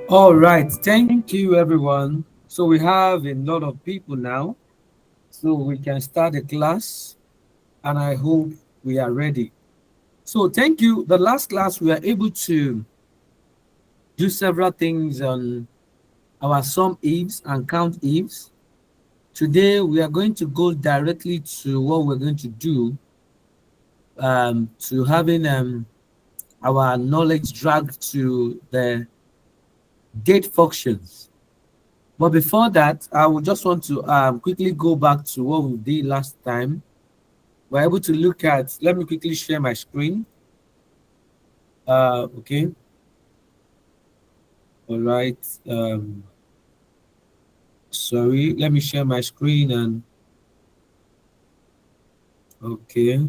All right, thank you everyone. So we have a lot of people now, so we can start the class, and I hope we are ready. So thank you. The last class we were able to do several things on our sum ifs and count ifs. Today we are going to go directly to what we're going to do, to having our knowledge dragged to the date functions. But before that, I would just want to quickly go back to what we did last time. We're able to look at, let me quickly share my screen. Okay, all right. Sorry, let me share my screen and okay.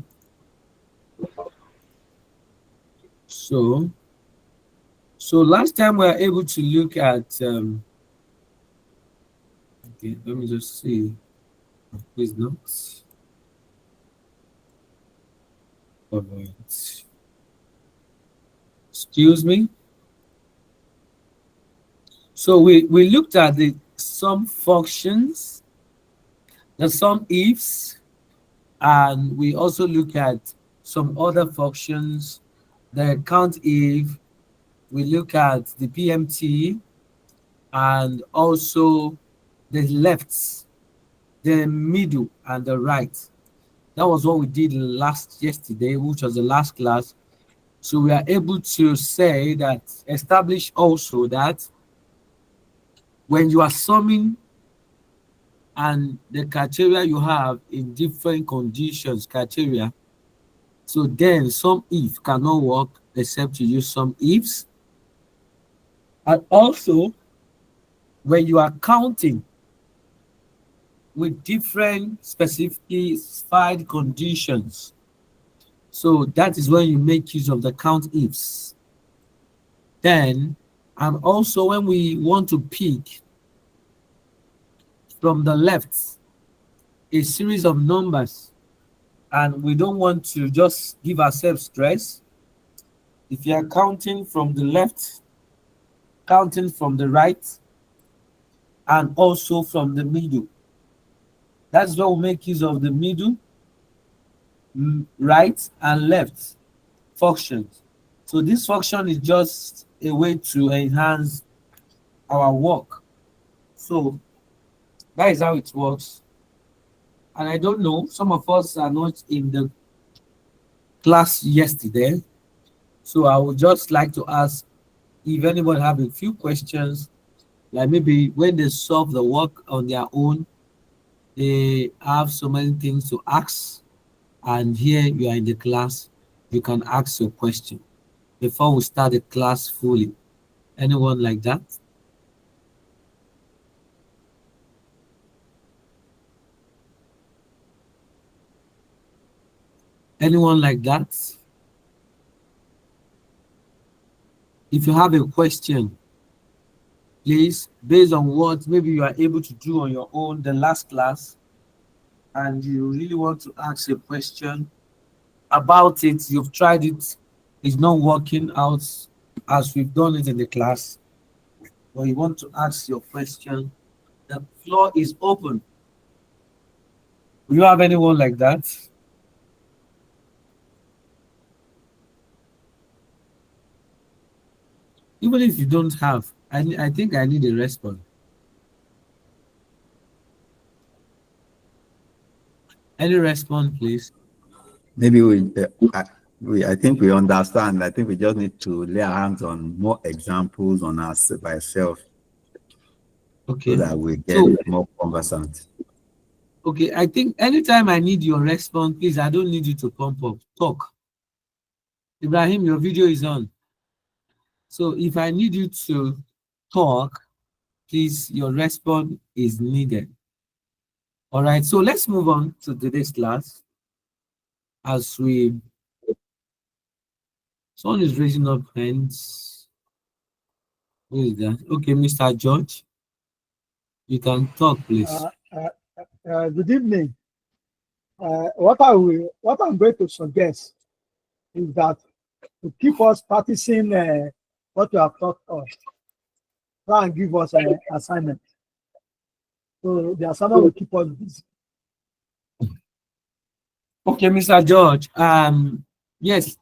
So, so last time we were able to look at, okay, let me just see. Please not. All right. Excuse me. So we looked at the sum functions, the sum ifs, and we also look at some other functions, the count if, we look at the PMT, and also the lefts, the middle, and the right. That was what we did yesterday, which was the last class. So we are able to say that, establish also that when you are summing and the criteria you have in different conditions, criteria, so then some if cannot work except you use some ifs. And also, when you are counting with different specified conditions, so that is when you make use of the count ifs. Then, and also when we want to pick from the left a series of numbers and we don't want to just give ourselves stress, if you are counting from the left, counting from the right, and also from the middle, that's where we make use of the middle, right, and left functions. So this function is just a way to enhance our work. So that is how it works. And I don't know, some of us are not in the class yesterday. So I would just like to ask if anyone have a few questions, like maybe when they solve the work on their own, they have so many things to ask, and here you are in the class, you can ask your question before we start the class fully. Anyone like that? Anyone like that? If you have a question, please, based on what maybe you are able to do on your own the last class, and you really want to ask a question about it, you've tried it, it's not working out as we've done it in the class, but you want to ask your question, the floor is open. Do you have anyone like that? Even if you don't have, I think I need a response. Any response, please? Maybe I think we understand. I think we just need to lay our hands on more examples on us by self so Okay. that we get So, more conversant. okay, I think anytime I need your response, please, I don't need you to pump up. Talk. Ibrahim, your video is on. So if I need you to talk, please, your response is needed. All right, so let's move on to today's class. As we, someone is raising up hands. Who is that? Okay, Mr. George, you can talk, please. Uh, uh, Good evening. What I'm going to suggest is that to keep us practicing what you have taught us. try and give us an assignment. So the assignment will keep us busy. Okay, Mr. George. Yes,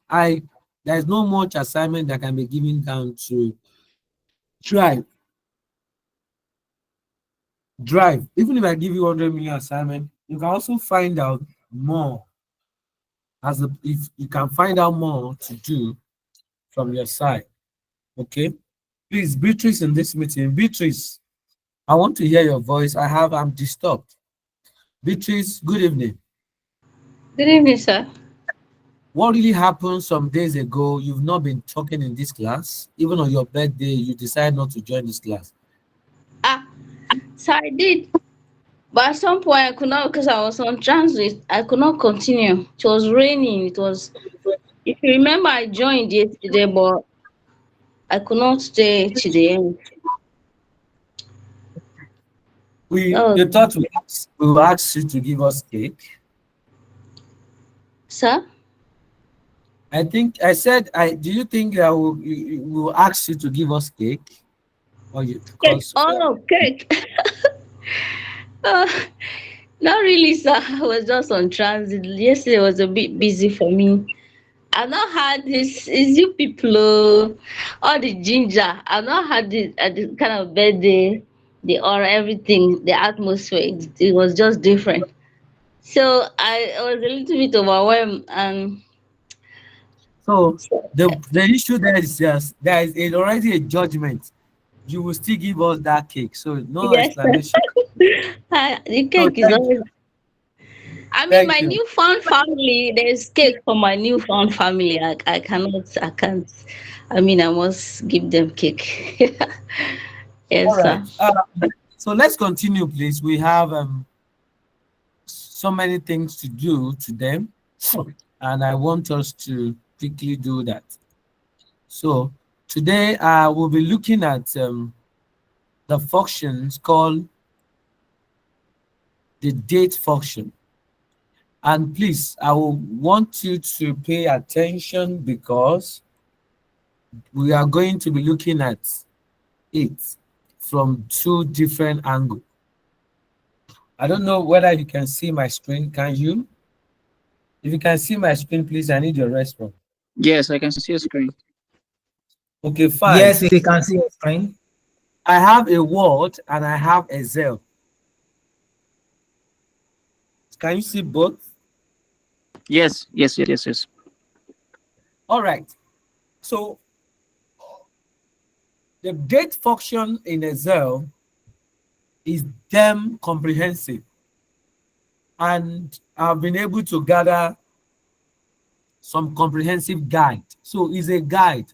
there's no much assignment that can be given down to drive. Drive. Even if I give you 100 million assignment, you can also find out more. If you can find out more to do from your side. Okay. Please, Beatrice in this meeting. Beatrice, I want to hear your voice. I'm disturbed. Beatrice, good evening. Good evening, sir. What really happened some days ago? You've not been talking in this class. Even on your birthday, you decided not to join this class. So I did, but at some point I could not because I was on transit. I could not continue. It was raining. If you remember, I joined yesterday, but I could not stay to the end. You thought we will ask you to give us cake. Sir? I think I said, do you think that we will ask you to give us cake? Or you, Cake. Oh no, cake. Not really, sir. I was just on transit. Yesterday was a bit busy for me. I've not had this. Is you people, all the ginger. I've not had this kind of birthday, the aura, everything, the atmosphere. It was just different. So I was a little bit overwhelmed, and so the issue there is just there is already a judgment. You will still give us that cake. So no yes, explanation. the So cake is always. I mean, thank my you. newfound family. There's cake for my newfound family. I cannot. I can't. I mean, I must give them cake. All Yes, right. sir. So let's continue, please. We have so many things to do to them, and I want us to quickly do that. So today we'll be looking at the functions called the date function. And please, I will want you to pay attention because we are going to be looking at it from two different angles. I don't know whether you can see my screen. Can you? If you can see my screen, please, I need your response. Yes, I can see your screen. Okay, fine. Yes, we can see your screen. I have a Word and I have Excel. Can you see both? Yes. All right. So the date function in Excel is damn comprehensive. And I've been able to gather some comprehensive guide. So it's a guide.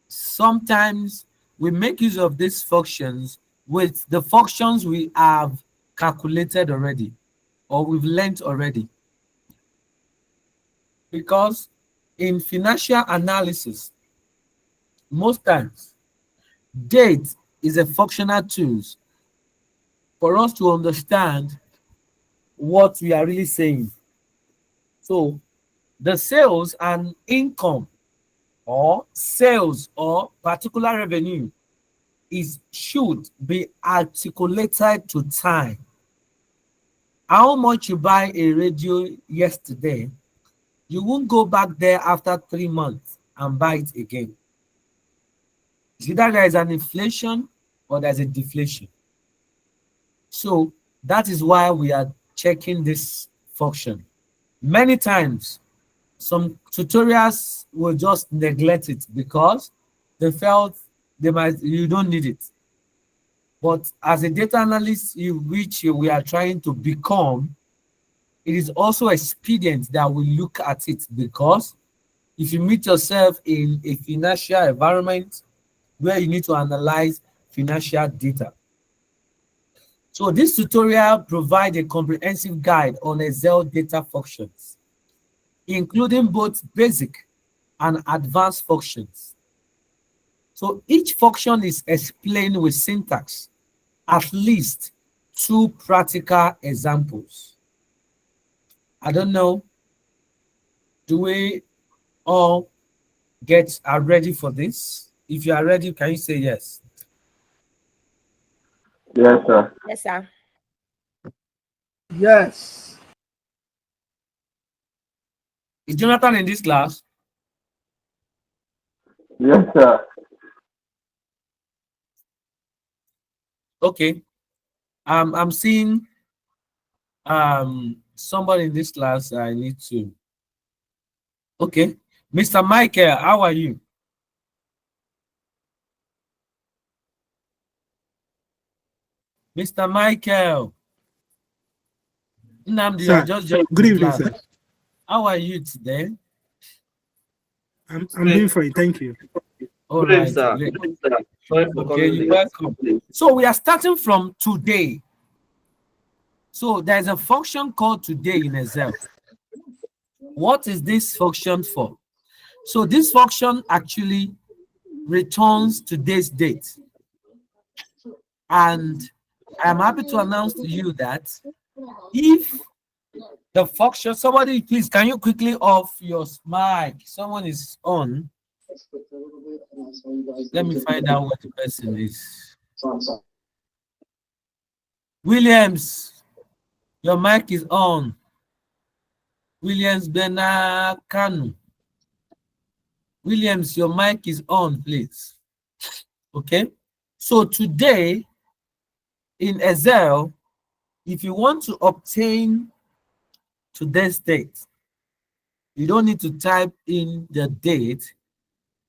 Sometimes we make use of these functions with the functions we have calculated already or we've learned already. Because in financial analysis, most times, date is a functional tool for us to understand what we are really saying. So the sales and income or sales or particular revenue should be articulated to time. How much you buy a radio yesterday, you won't go back there after 3 months and buy it again. It's either there is an inflation or there's a deflation. So that is why we are checking this function. Many times, some tutorials will just neglect it because they felt you don't need it. But as a data analyst, which we are trying to become, it is also expedient that we look at it because if you meet yourself in a financial environment where you need to analyze financial data. So this tutorial provides a comprehensive guide on Excel data functions, including both basic and advanced functions. So each function is explained with syntax, at least 2 practical examples. I don't know, do we all are ready for this? If you are ready, can you say yes? Yes, sir. Yes, sir. Yes. Is Jonathan in this class? Yes, sir. Okay. I'm seeing somebody in this class I need to. Okay. Mr. Michael, how are you? Mr. Michael. Nnamdi, you are Sir, just joining good the evening, class. sir. How are you today? I'm doing fine, thank you. All Good evening, right. sir. Great. Good evening, sir. Sorry for Okay, coming you're late. welcome. So we are starting from today. So there's a function called today in Excel. What is this function for? So this function actually returns today's date. And I'm happy to announce to you that if the function, somebody please, can you quickly off your mic? Someone is on. Let me find out what the person is. Williams, your mic is on. Williams Benakanu. Williams, your mic is on, please. Okay. So today in Excel, if you want to obtain today's date, you don't need to type in the date.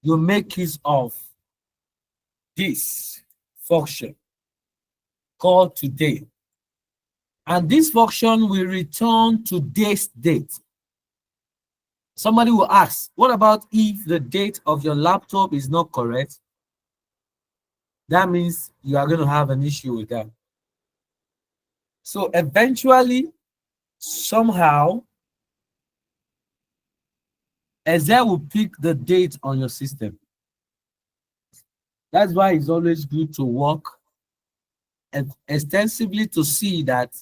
You make use of this function called today. And this function will return today's date. Somebody will ask, what about if the date of your laptop is not correct? That means you are going to have an issue with that. So eventually, somehow, Excel will pick the date on your system. That's why it's always good to work extensively to see that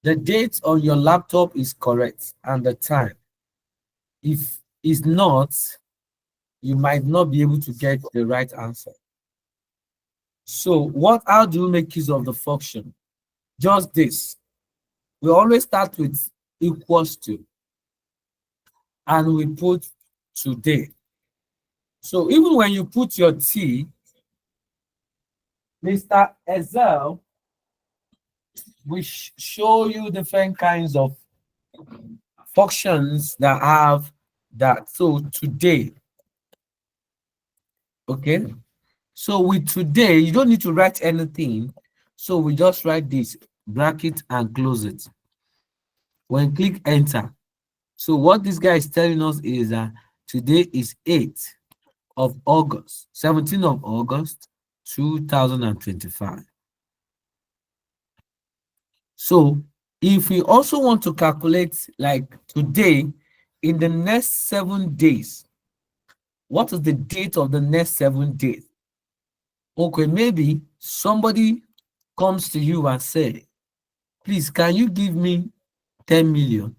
the date on your laptop is correct and the time. If it's not, you might not be able to get the right answer. So how do you make use of the function? Just this. We always start with equals to, and we put today. So even when you put your T, Mr. Excel will show you different kinds of functions that have that. So today, okay. So with today, you don't need to write anything. So we just write this, bracket and close it. When click enter. So what this guy is telling us is that today is 8th of August, 17th of August, 2025. So if we also want to calculate like today in the next 7 days, what is the date of the next 7 days? Okay, maybe somebody comes to you and say, please, can you give me 10 million?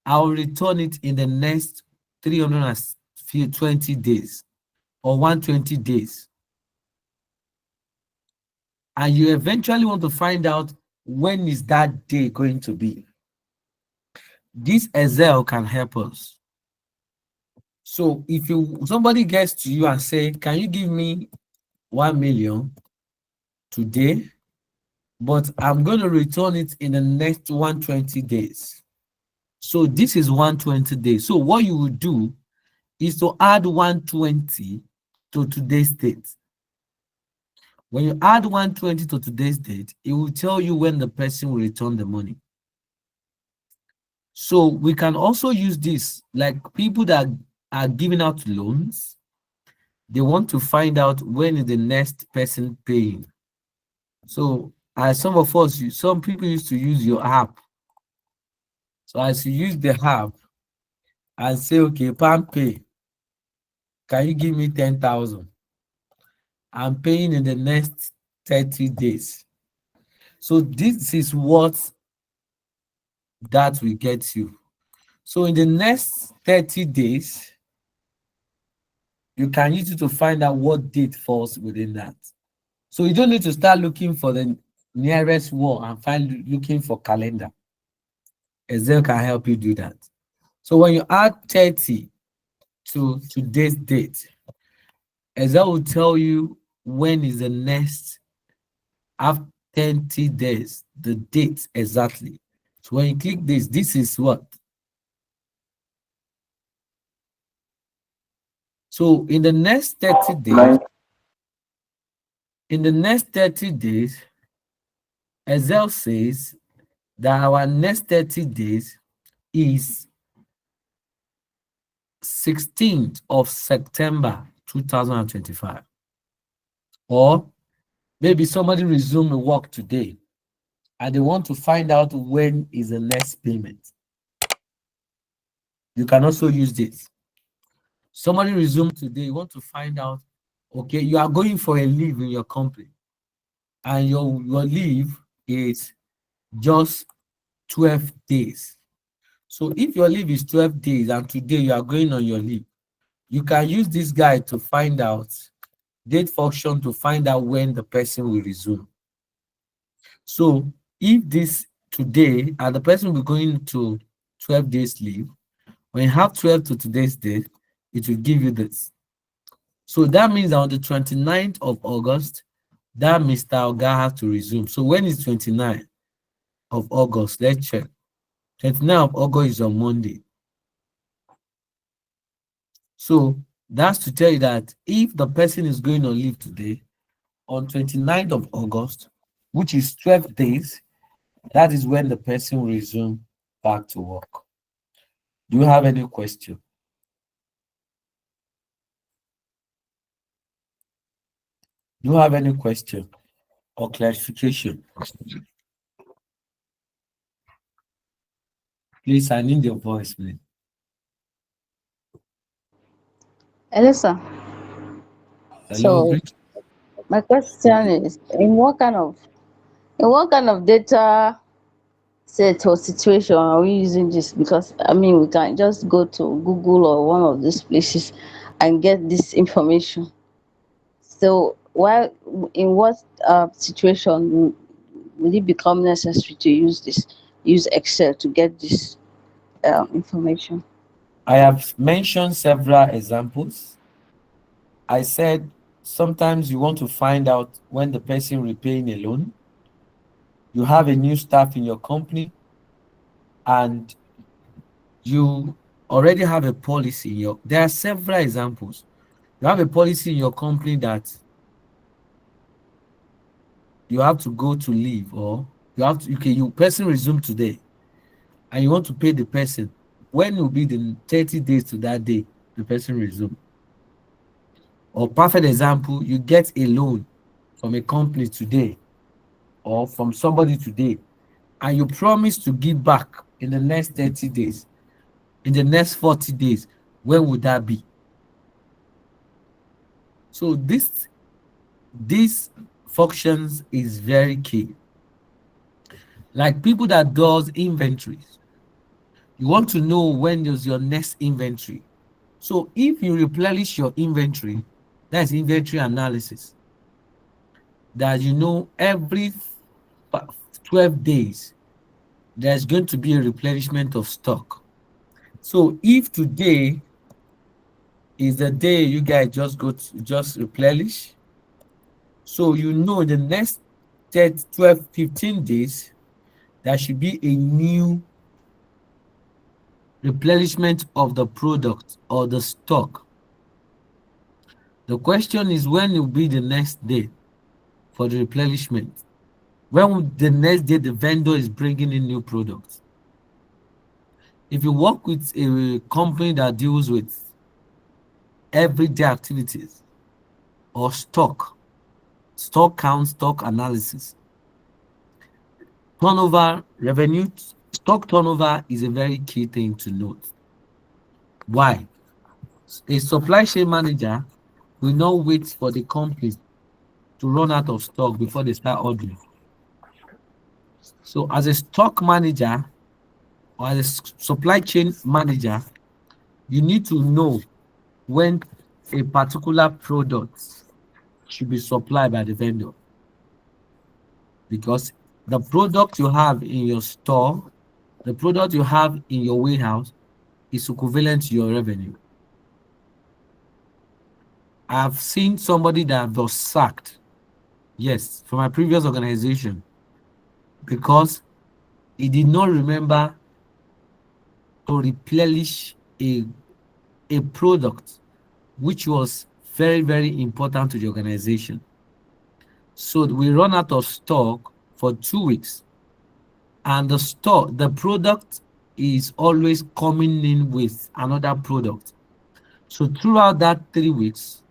I'll return it in the next 320 days or 120 days. And you eventually want to find out when is that day going to be. This Excel can help us. So if somebody gets to you and say, can you give me 1 million today, but I'm going to return it in the next 120 days. So this is 120 days. So what you would do is to add 120 to today's date. When you add 120 to today's date, it will tell you when the person will return the money. So we can also use this, like people that are giving out loans, they want to find out when is the next person paying. So as some people used to use your app. So as you use the app and say, okay, Palm Pay, can you give me 10,000? I'm paying in the next 30 days. So this is what that will get you. So in the next 30 days, you can use it to find out what date falls within that. So you don't need to start looking for the nearest one and looking for calendar. Excel can help you do that. So when you add 30 to today's date, Excel will tell you when is the next after 30 days, the date exactly. So when you click this is what? So in the next 30 days, Excel says that our next 30 days is 16th of September 2025. Or maybe somebody resumed work today and they want to find out when is the next payment. You can also use this. Somebody resumed today, you want to find out, okay, you are going for a leave in your company and your leave is just 12 days. So if your leave is 12 days and today you are going on your leave, you can use this guy to find out, date function to find out when the person will resume. So if this today and the person will be going to 12 days leave, when you have 12 to today's date, it will give you this. So that means on the 29th of August, that Mr. Oga has to resume. So when is 29th of August? Let's check. 29th of August is on Monday. So that's to tell you that if the person is going on leave today, on 29th of August, which is 12 days, that is when the person will resume back to work. Do you have any question? Do you have any question or clarification? Please, I need your voice, please. Hello, sir. Hello, So my question is, in what kind of data set or situation are we using this? Because I mean, we can just go to Google or one of these places and get this information. So in what situation will it become necessary to use Excel to get this information? I have mentioned several examples. I said sometimes you want to find out when the person repaying a loan. You have a new staff in your company and you already have a policy. There are several examples. You have a policy in your company that you have to go to leave, or you person resume today and you want to pay the person. When will be the 30 days to that day the person resume? Or perfect example, you get a loan from a company today or from somebody today, and you promise to give back in the next 30 days, in the next 40 days. When would that be? So these functions is very key. Like people that does inventories, you want to know when is your next inventory. So if you replenish your inventory, that's inventory analysis, that you know every 12 days there's going to be a replenishment of stock. So if today is the day you guys just replenish, so you know the next 12, 15 days there should be a new replenishment of the product or the stock. The question is, when will be the next day for the replenishment? When will the next day the vendor is bringing in new products? If you work with a company that deals with everyday activities or stock count, stock analysis, turnover, revenue, stock turnover is a very key thing to note. Why? A supply chain manager will not wait for the company to run out of stock before they start ordering. So as a stock manager or as a supply chain manager, you need to know when a particular product should be supplied by the vendor. because the product you have in your store, the product you have in your warehouse is equivalent to your revenue. I've seen somebody that was sacked, yes, from my previous organization, because he did not remember to replenish a product which was very, very important to the organization. So we run out of stock for 2 weeks, and the product is always coming in with another product. So throughout that 3 weeks,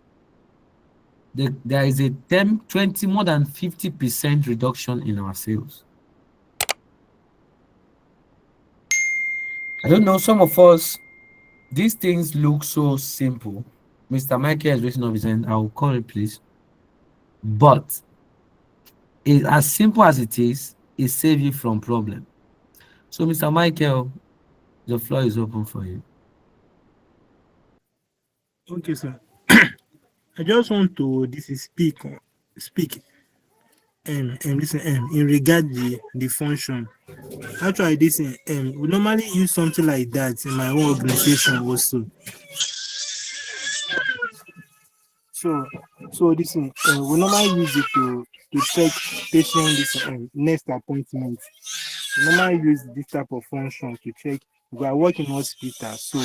there is a 10, 20, more than 50% reduction in our sales. I don't know, some of us, these things look so simple. Mr. Michael is raising up his hand. I'll call it, please. But as simple as it saves you from problem. So, Mr. Michael, the floor is open for you. Okay, sir. I just want to speak listen in regard the function. Actually, this we normally use something like that in my own organization also. So this we normally use it to check patient this next appointment. We normally use this type of function to check. We are working in hospital, so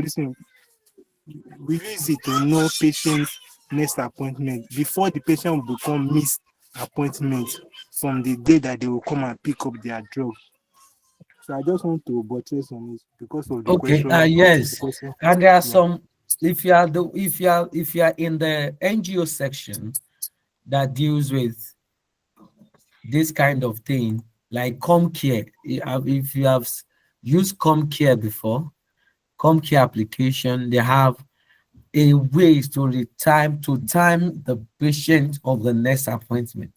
this we use it to know patient's next appointment before the patient will become missed appointment from the day that they will come and pick up their drug. So I just want to buttress on this because of the Okay, question. yes. The question. And there are Yeah. some, if you are in the NGO section that deals with this kind of thing, like ComCare, if you have used ComCare before, ComCare application, they have a way to time the patient of the next appointment.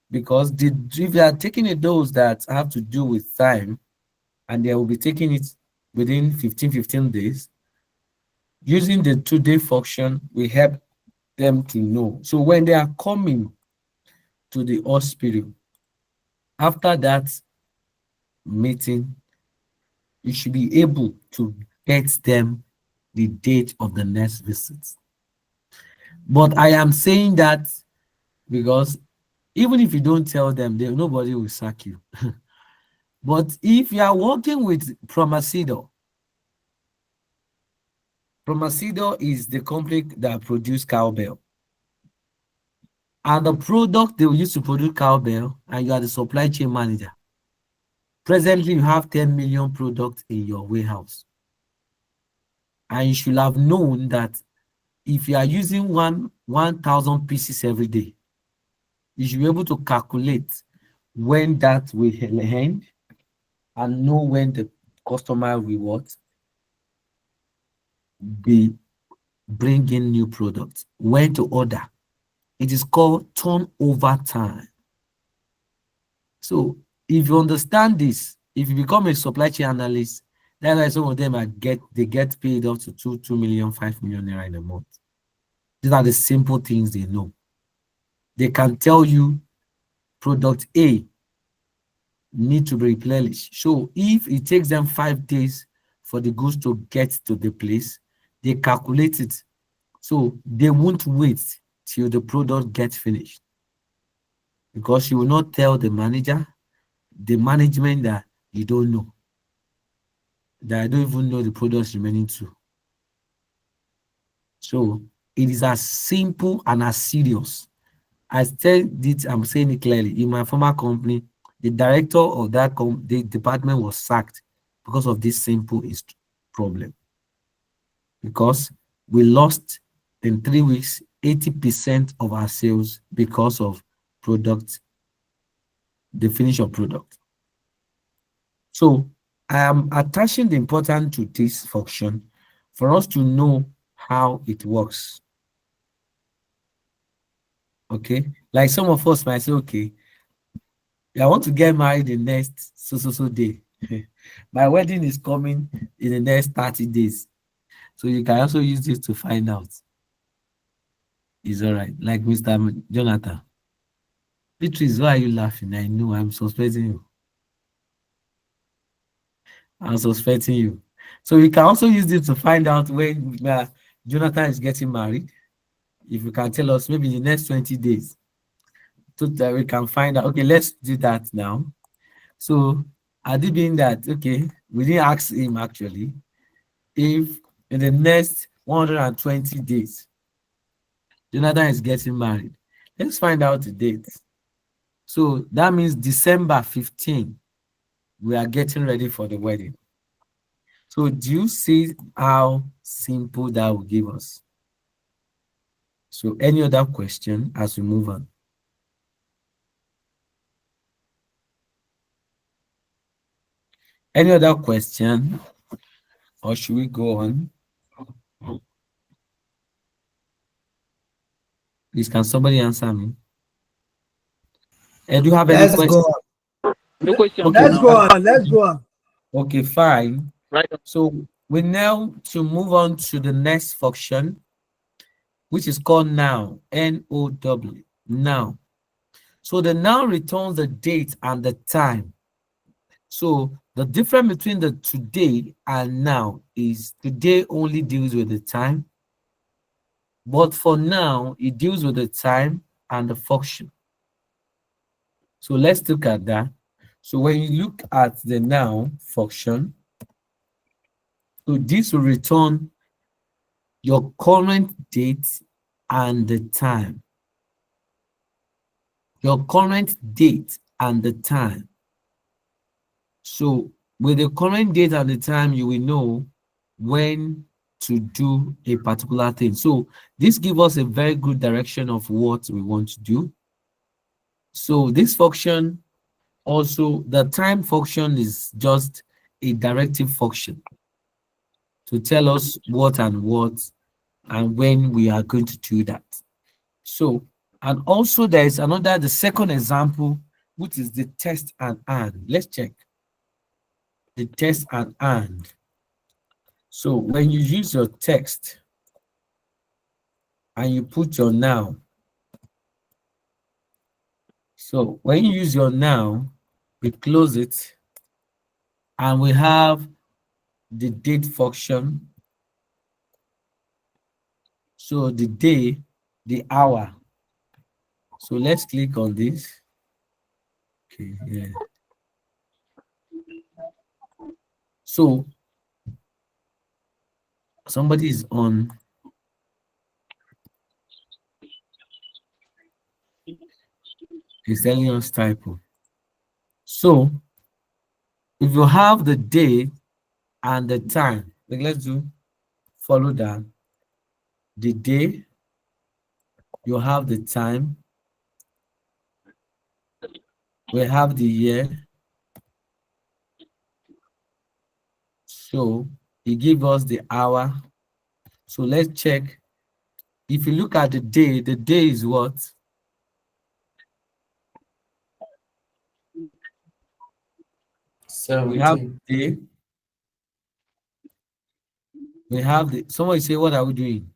Because if you are taking a dose that have to do with time, and they will be taking it within 15 days, using the 2-day function will help them to know. So when they are coming to the hospital, after that meeting, you should be able to get them the date of the next visit. But I am saying that because even if you don't tell them, nobody will sack you. But if you are working with Promasidor is the company that produce cowbell. And the product they will use to produce cowbell, and you are the supply chain manager. Presently, you have 10 million products in your warehouse. And you should have known that if you are using 1,000 pieces every day, you should be able to calculate when that will end and know when the customer will be bringing new products, when to order. It is called turnover time. So if you understand this, if you become a supply chain analyst, that's why some of them get paid up to 2 million, 5 million naira in a month. These are the simple things they know. They can tell you product A need to be replenished. So if it takes them 5 days for the goods to get to the place, they calculate it. So they won't wait till the product gets finished, because you will not tell the manager, the management, that you don't know, that I don't even know the products remaining too. So it is as simple and as serious. I said it, I'm saying it clearly. In my former company, the director of that the department was sacked because of this simple problem. Because we lost in 3 weeks 80% of our sales because of product, the finish of product. So I am attaching the importance to this function for us to know how it works. Okay, like some of us might say, okay, I want to get married the next so day. My wedding is coming in the next 30 days. So you can also use this to find out. It's all right, like Mr. Jonathan. Beatrice, why are you laughing? I know I'm suspecting you. I'm suspecting you. So we can also use this to find out when Jonathan is getting married. If you can tell us maybe the next 20 days, so that we can find out. Okay, let's do that now. So had it been that, okay, we didn't ask him actually, if in the next 120 days, Jonathan is getting married. Let's find out the date. So that means December 15, we are getting ready for the wedding. So do you see how simple that will give us? So any other question as we move on? Any other question? Or should we go on? Please, can somebody answer me? Do you have any Let's question? go on. No question. Okay, Let's go on. Let's go on. okay, fine. Right. So we now to move on to the next function, which is called now, N-O-W, now. So the now returns the date and the time. So the difference between the today and now is today only deals with the time, but for now, it deals with the time and the function. So let's look at that. So when you look at the now function, so this will return your current date and the time. Your current date and the time. So with the current date and the time, you will know when to do a particular thing. So this gives us a very good direction of what we want to do. So this function also, the time function is just a directive function to tell us what and when we are going to do that. So, and also there is another, the second example, which is the test and and. Let's check the test and and. So when you use your text and you put your now, so when you use your now, we close it and we have the date function. So the day, the hour. So let's click on this. Okay, yeah. So somebody is on. He's telling us typo. So if you have the day and the time, like let's do follow that. The day, you have the time, we have the year. So it gives us the hour. So let's check. If you look at the day is what? So we have the day. We have the, somebody say, what are we doing?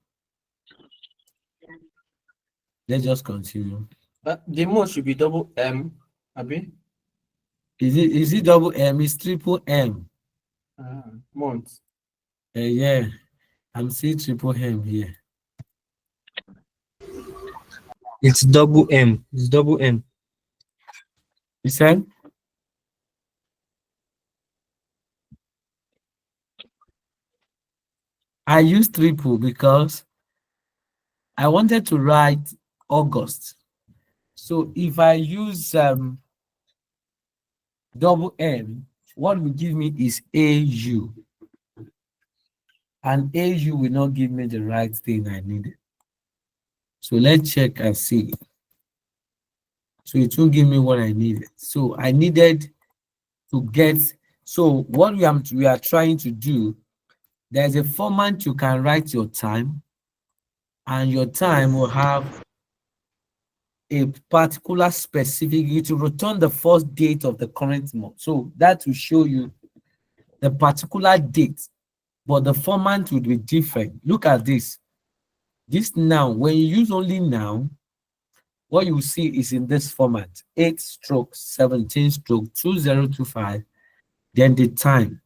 Let's just continue. The month should be double M, Abi. Is it double M? It's triple M. Month. Yeah, I'm seeing triple M here. It's double M. It's double M. You said? I used triple because I wanted to write August. So if I use double M, what will give me is AU. And AU will not give me the right thing I needed. So let's check and see. So it will give me what I needed. So I needed to get, so what we are trying to do, there's a format you can write your time, and your time will have a particular specific, to return the first date of the current month. So that will show you the particular date, but the format would be different. Look at this. This now, when you use only now, what you see is in this format: 8 stroke 17 stroke 2025, then the time.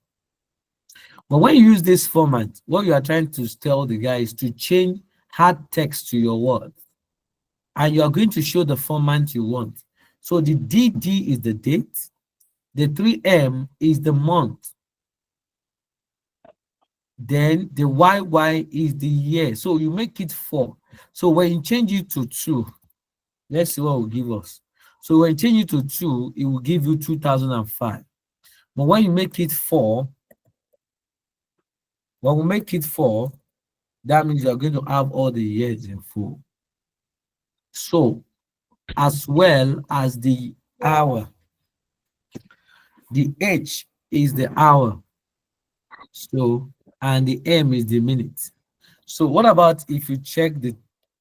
But when you use this format, what you are trying to tell the guy is to change hard text to your word, and you are going to show the format you want. So the DD is the date, the 3M is the month, then the YY is the year. So you make it 4. So when you change it to 2, let's see what it will give us. So when you change it to 2, it will give you 2005. But when you make it 4, when we make it 4, that means you're going to have all the years in full. So, as well as the hour, the H is the hour. So, and the M is the minute. So, what about if you check the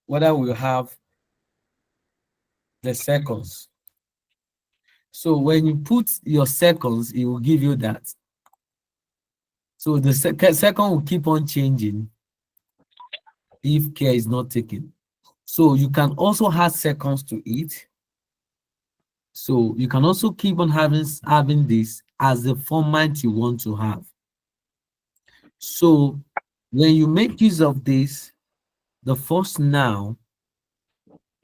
whether we have the seconds? So, when you put your seconds, it will give you that. So, the second will keep on changing if care is not taken. So you can also add seconds to it. So you can also keep on having this as the format you want to have. So when you make use of this, the first now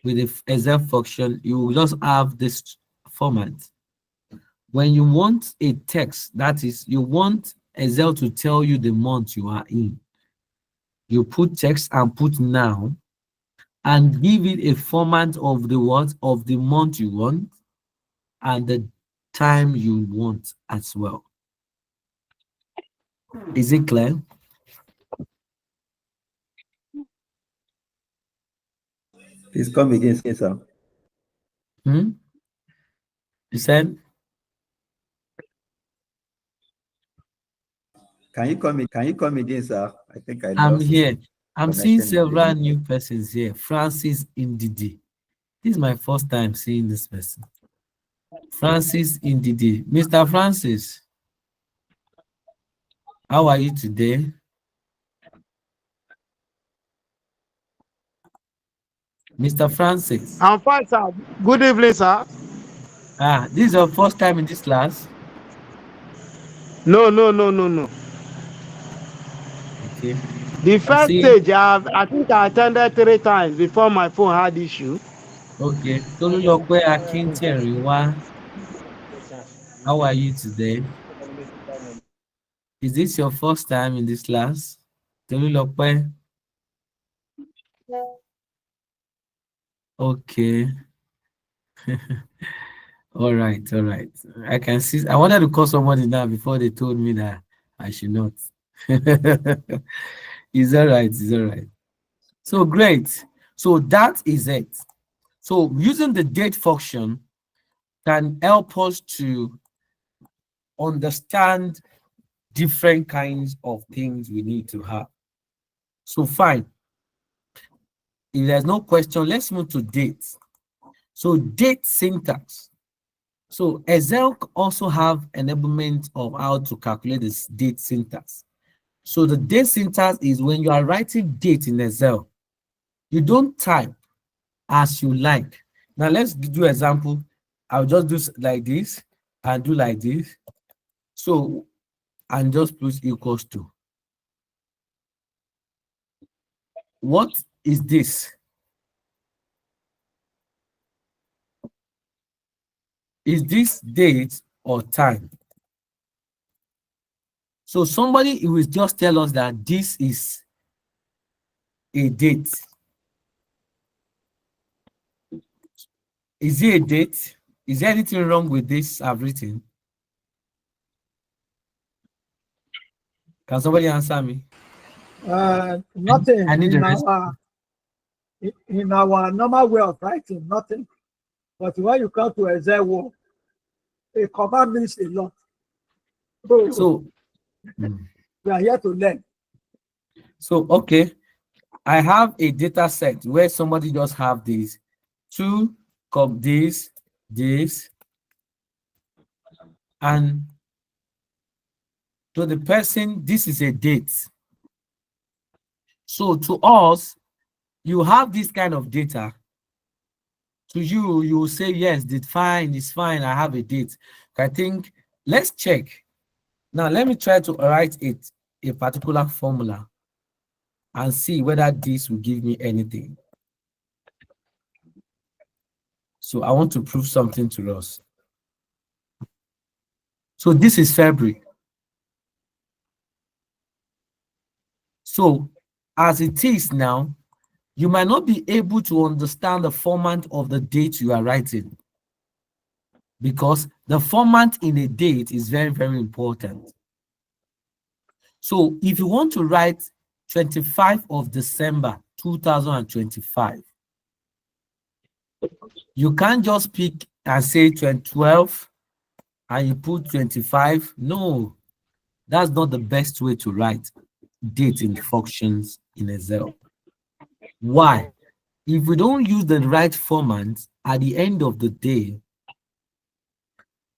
with the Excel function, you will just have this format. When you want a text, that is, you want Excel to tell you the month you are in, you put text and put now, and give it a format of the what of the month you want and the time you want as well. Is it clear? Please come again, sir. You said? Can you come again, sir? I think I'm lost here. I'm seeing connection. several new persons here. Francis Indidi. This is my first time seeing this person. Francis Indidi. Mr. Francis, how are you today? Mr. Francis. I'm fine, sir. Good evening, sir. This is your first time in this class? No. Okay. The first stage, I think I attended 3 times before my phone had issue. Okay. Tolulope Akinteriwa, how are you today? Is this your first time in this class? Tolulope? Okay. All right. I can see. I wanted to call somebody now before they told me that I should not. It's all right. So great. So that is it. So using the date function can help us to understand different kinds of things we need to have. So fine. If there's no question, let's move to dates. So date syntax. So Excel also have enablement of how to calculate this date syntax. So the date syntax is when you are writing date in Excel, you don't type as you like. Now let's do example. I'll just do like this and do like this. So, and just put equals to. What is this? Is this date or time? So somebody will just tell us that this is a date. Is it a date? Is there anything wrong with this I've written? Can somebody answer me? Nothing I need in our normal way of writing, nothing. But when you come to Excel, a command means a lot. So we are here to learn. So okay, I have a data set where somebody just have this, this, and to the person, this is a date. So to us, you have this kind of data, To you, you will say, yes, it's fine, I have a date. I think, let's check. Now, let me try to write it, a particular formula, and see whether this will give me anything. So I want to prove something to us. So this is February. So as it is now, you might not be able to understand the format of the date you are writing, because the format in a date is very, very important. So if you want to write 25 of December 2025, you can't just pick and say 12 and you put 25. No, that's not the best way to write date in functions in Excel. Why? If we don't use the right format, at the end of the day,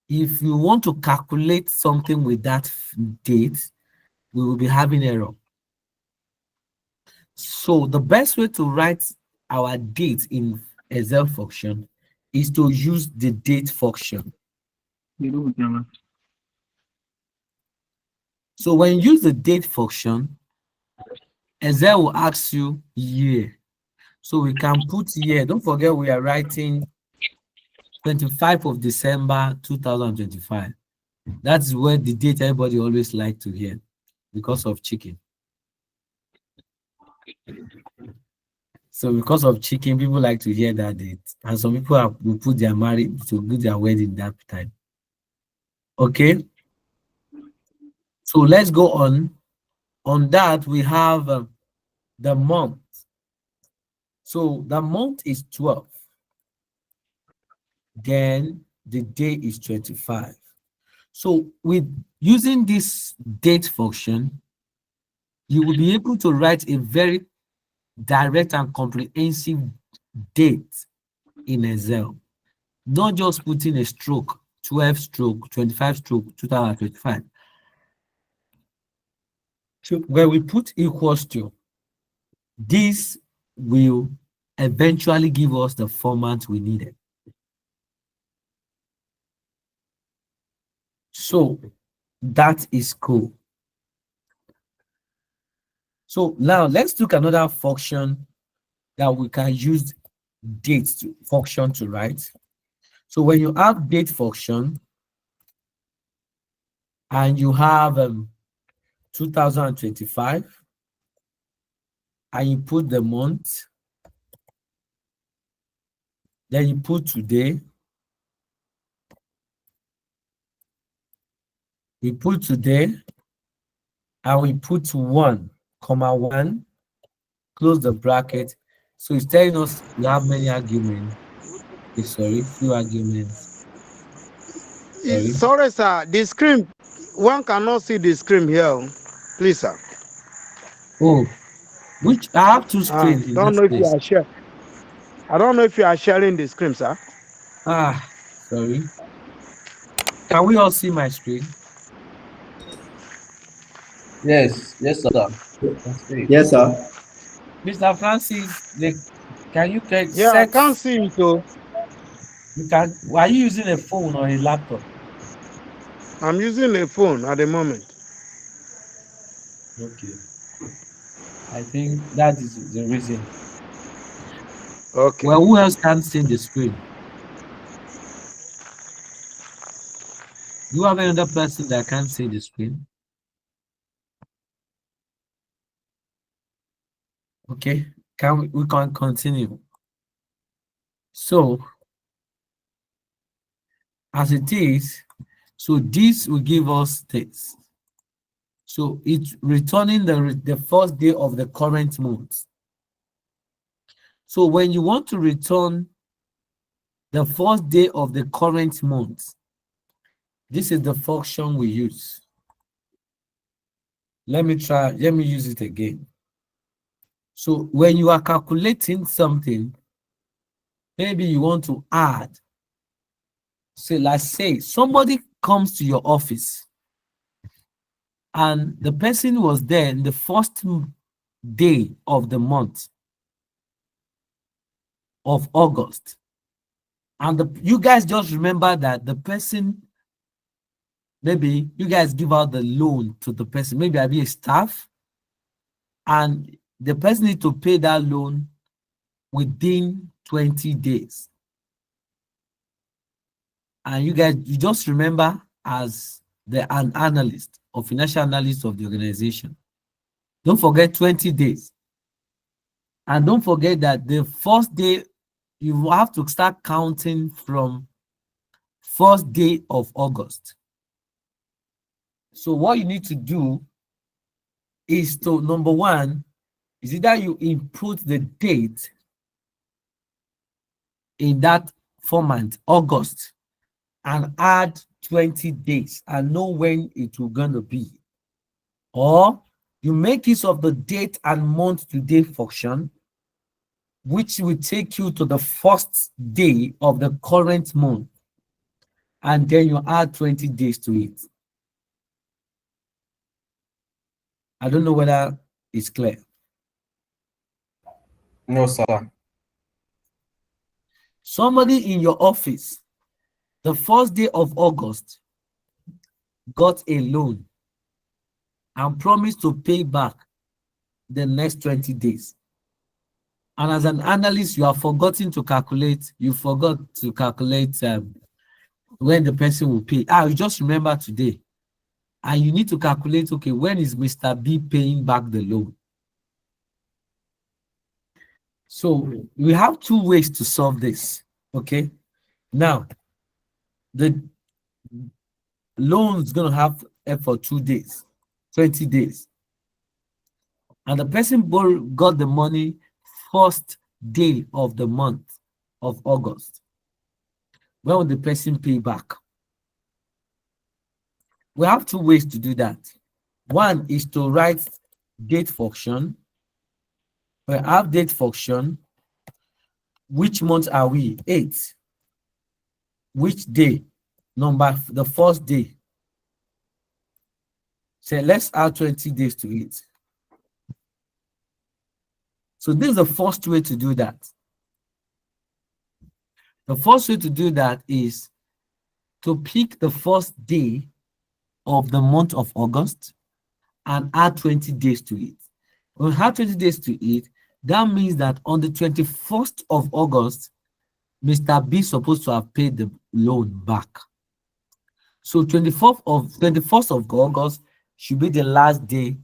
if you want to calculate something with that date, we will be having error. So the best way to write our date in Excel function is to use the date function. So when you use the date function, Excel will ask you year. So we can put year. Don't forget we are writing 25 of December 2025. That's where the date everybody always like to hear because of chicken. So because of chicken, people like to hear that date. And some people will put their marriage to do their wedding that time. Okay. So let's go on. On that, we have the month. So the month is 12. Then the day is 25. So with using this date function, you will be able to write a very direct and comprehensive date in Excel. Not just putting a stroke, 12 stroke, 25 stroke, 2025. So where we put equals to, this will eventually give us the format we needed. So that is cool. So now let's look at another function that we can use date function to write. So when you have date function and you have 2025 and you put the month, then you put today, we put today, and we put 1,1, close the bracket. So it's telling us we have many arguments. Sorry, few arguments. Sorry, sir. The screen, one cannot see the screen here. Please, sir. Oh, which I have two screens. Don't know if you are sharing. I don't know if you are sharing the screen, sir. Sorry. Can we all see my screen? Yes, sir. Yes, sir. Mr. Francis, can you get Yeah, I can't see it, so you can. Are you using a phone or a laptop? I'm using a phone at the moment. Okay. I think that is the reason. Okay. Well, who else can see the screen? Do you have another person that can see the screen? Okay, we can continue. So as it is, so this will give us this. So it's returning the first day of the current month. So when you want to return the first day of the current month, this is the function we use. Let me use it again. So when you are calculating something, maybe you want to add. So let's say somebody comes to your office and the person was there in the first day of the month of August. And you guys just remember that the person, maybe you guys give out the loan to the person, maybe I be a staff, and the person need to pay that loan within 20 days. And you guys, you just remember as an analyst or financial analyst of the organization. Don't forget 20 days. And don't forget that the first day, you have to start counting from first day of August. So what you need to do is to, number one, is either you input the date in that format, August, and add 20 days and know when it will gonna be. Or you make use of the date and month to day function, which will take you to the first day of the current month. And then you add 20 days to it. I don't know whether it's clear. No, sir. Somebody in your office, the first day of August, got a loan and promised to pay back the next 20 days. And as an analyst, you have forgotten to calculate, when the person will pay. You just remember today. And you need to calculate, okay, when is Mr. B paying back the loan? So we have two ways to solve this, okay? Now, the loan is going to have for 2 days, 20 days. And the person got the money first day of the month of August. When will the person pay back? We have two ways to do that. One is to write date function. We have date function. Which month are we? 8. Which day? The first day. So let's add 20 days to it. So this is the first way to do that. The first way to do that is to pick the first day of the month of August and add 20 days to it. When we add 20 days to it, that means that on the 21st of August, Mr. B is supposed to have paid the loan back. So 21st of August should be the last day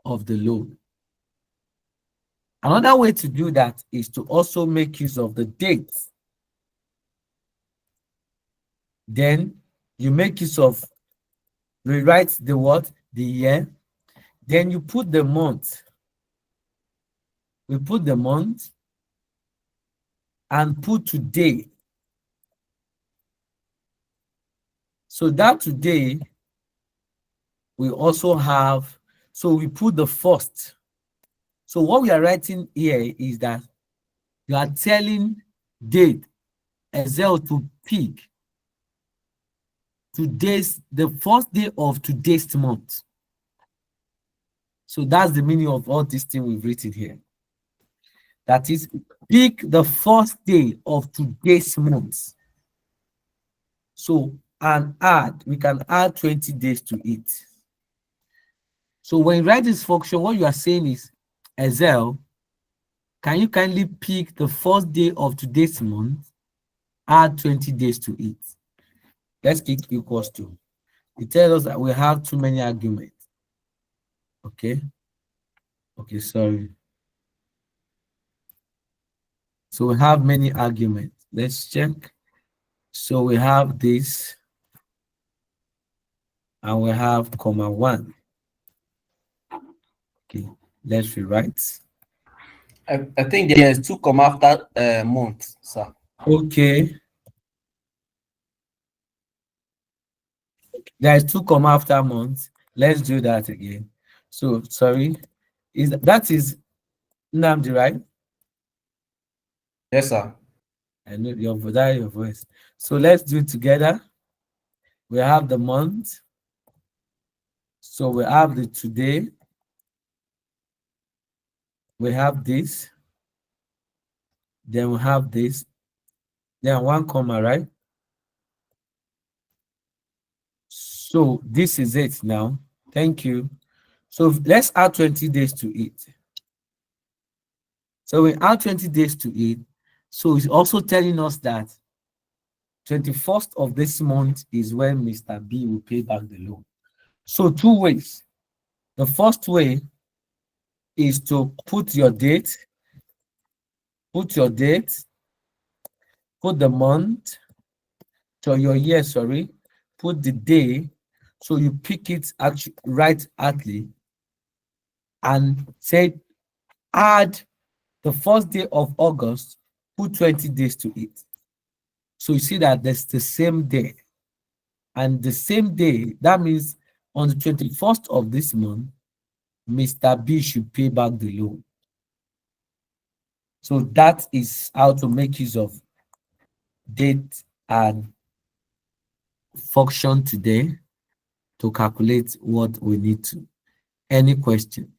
of the loan. Another way to do that is to also make use of the dates. Then you make use of, rewrite the what? The year. Then you put the month. We put the month and put today. So that today, we also have, so we put the first. So what we are writing here is that you are telling date Excel to pick the first day of today's month. So that's the meaning of all this thing we've written here. That is, pick the first day of today's month. So, and we can add 20 days to it. So when you write this function, what you are saying is, Excel, can you kindly pick the first day of today's month, add 20 days to it? Let's click equals to. It tells us that we have too many arguments. Okay. Okay, sorry. So we have many arguments. Let's check. So we have this, and we have comma 1. Okay, let's rewrite. I think there is 2 come after month, sir. Okay. There is 2 comma after month. Let's do that again. So sorry, that is Nnamdi, right? Yes, sir. I know your voice. So let's do it together. We have the month. So we have the today. We have this. Then we have this. Then 1 comma, right? So this is it now. Thank you. So let's add 20 days to it. So we add 20 days to it. So it's also telling us that 21st of this month is when Mr. B will pay back the loan. So 2 ways. The first way is to put your date, put the month, so your year, sorry, put the day, so you pick it actually right atly, and say add the first day of August, put 20 days to it. So you see that there's the same day. And the same day, that means on the 21st of this month, Mr. B should pay back the loan. So that is how to make use of date and function today to calculate what we need to. Any question?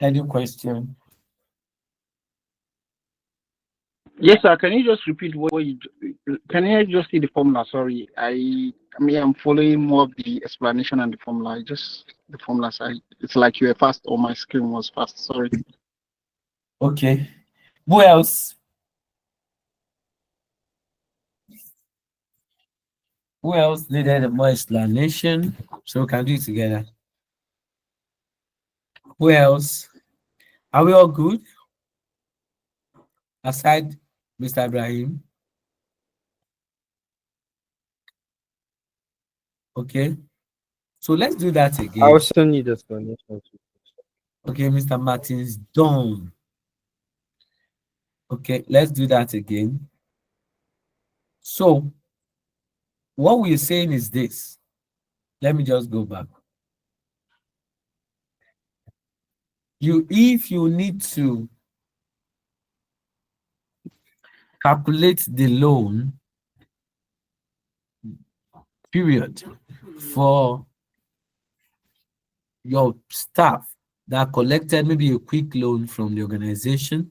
Any question? Yes, sir. Can you just repeat what you? Can you just see the formula? Sorry, I mean I'm following more of the explanation and the formula. Just the formula side. It's like you were fast, or my screen was fast. Sorry. Okay. Who else? Who else needed more explanation? So we can do it together. Who else? Are we all good? Aside Mr. Ibrahim. Okay. So let's do that again. I also need explanation. Okay, Mr. Martins, done. Okay, let's do that again. So what we're saying is this. Let me just go back. If you need to calculate the loan period for your staff that collected maybe a quick loan from the organization,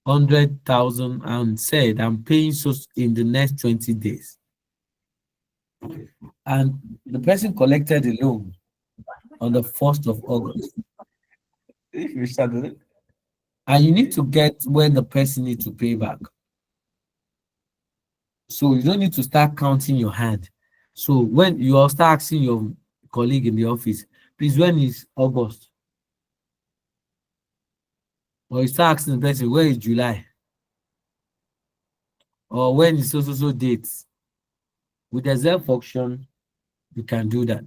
100,000, and said, I'm paying so in the next 20 days. And the person collected the loan on the 1st of August. And you need to get when the person needs to pay back. So you don't need to start counting your hand. So when you all start asking your colleague in the office, please, when is August? Or you start asking the person, where is July? Or when is so dates? With the Z function, you can do that.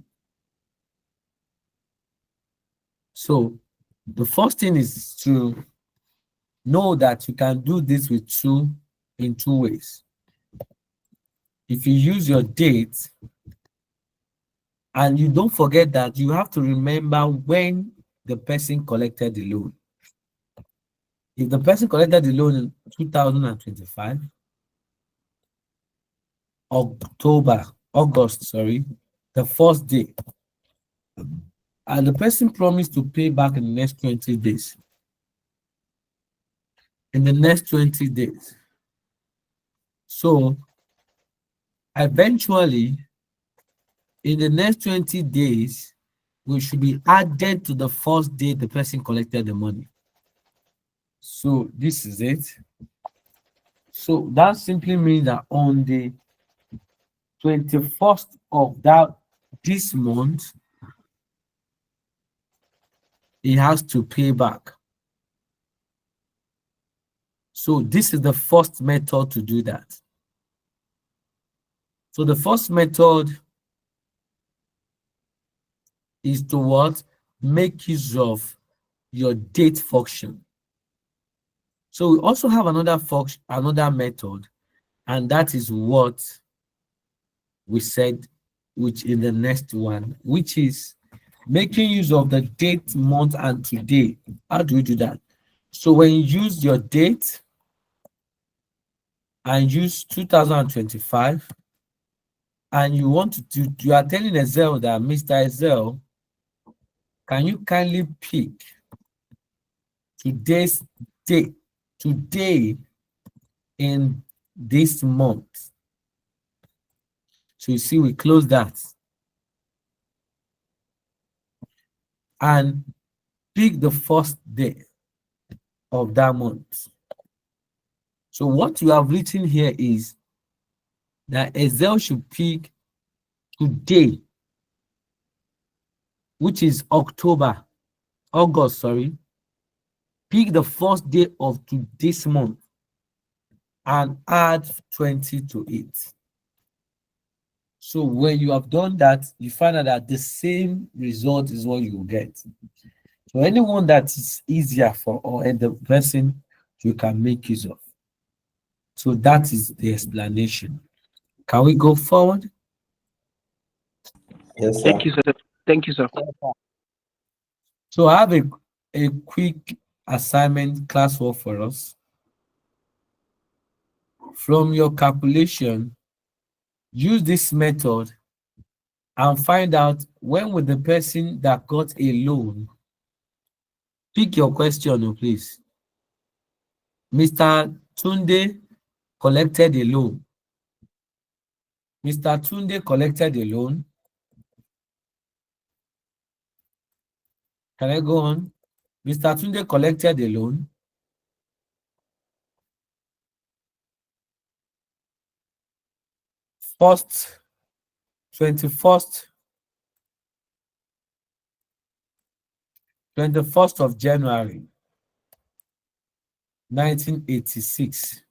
So the first thing is to know that you can do this with in two ways. If you use your date, and you don't forget that you have to remember when the person collected the loan. If the person collected the loan in 2025, August, the first day, and the person promised to pay back in the next 20 days. In the next 20 days. So eventually, in the next 20 days, we should be added to the first day the person collected the money. So this is it. So that simply means that on the 21st of this month, he has to pay back. So this is the first method to do that. So the first method is to what? Make use of your date function. So we also have another function, another method, and that is what we said, which in the next one, which is making use of the date, month, and today. How do we do that? So when you use your date and use 2025, and you want to do, you are telling Excel that Mr. Excel, can you kindly pick today's date, today in this month. So you see, we close that and pick the first day of that month. So what you have written here is that Excel should pick today, which is August, sorry. Pick the first day of this month and add 20 to it. So when you have done that, you find out that the same result is what you will get. So anyone that is easier for or the person you can make use of. So that is the explanation. Can we go forward? Yes, sir. Thank you, sir. Thank you, sir. So I have a quick assignment classwork for us. From your calculation, use this method and find out when will the person that got a loan. Pick your question, please. Mr. Tunde collected a loan. Mr. Tunde collected a loan. Can I go on? Mr. Tunde collected a loan. First, 21st of January, 1986,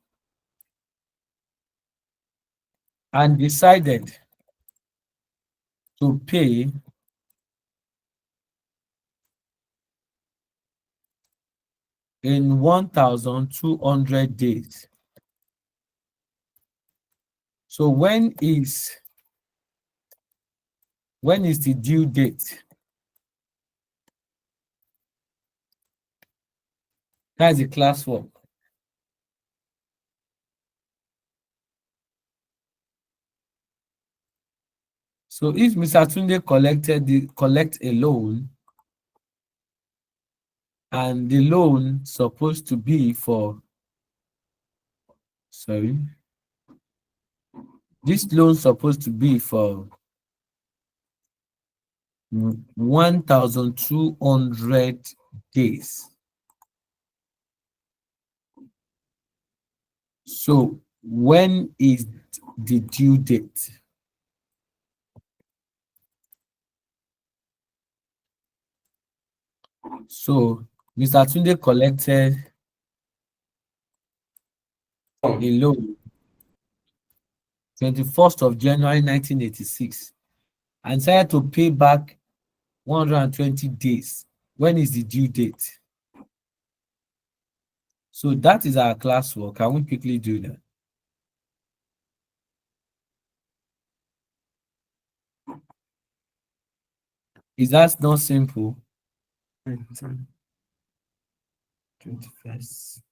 and decided to pay in 1,200 days. So when is the due date? That's the classwork. So if Mr. Tunde collect a loan, and the loan supposed to be for, sorry, this loan supposed to be for 1,200 days. So when is the due date? So Mr. Tunde collected a loan 21st of January 1986 and decided to pay back 120 days. When is the due date? So that is our classwork. Can we quickly do that? Is that not simple? 21st.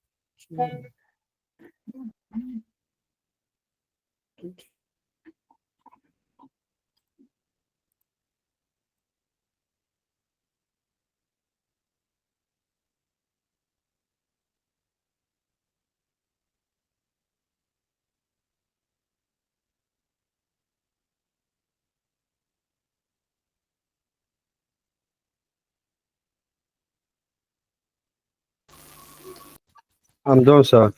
I'm done, sir.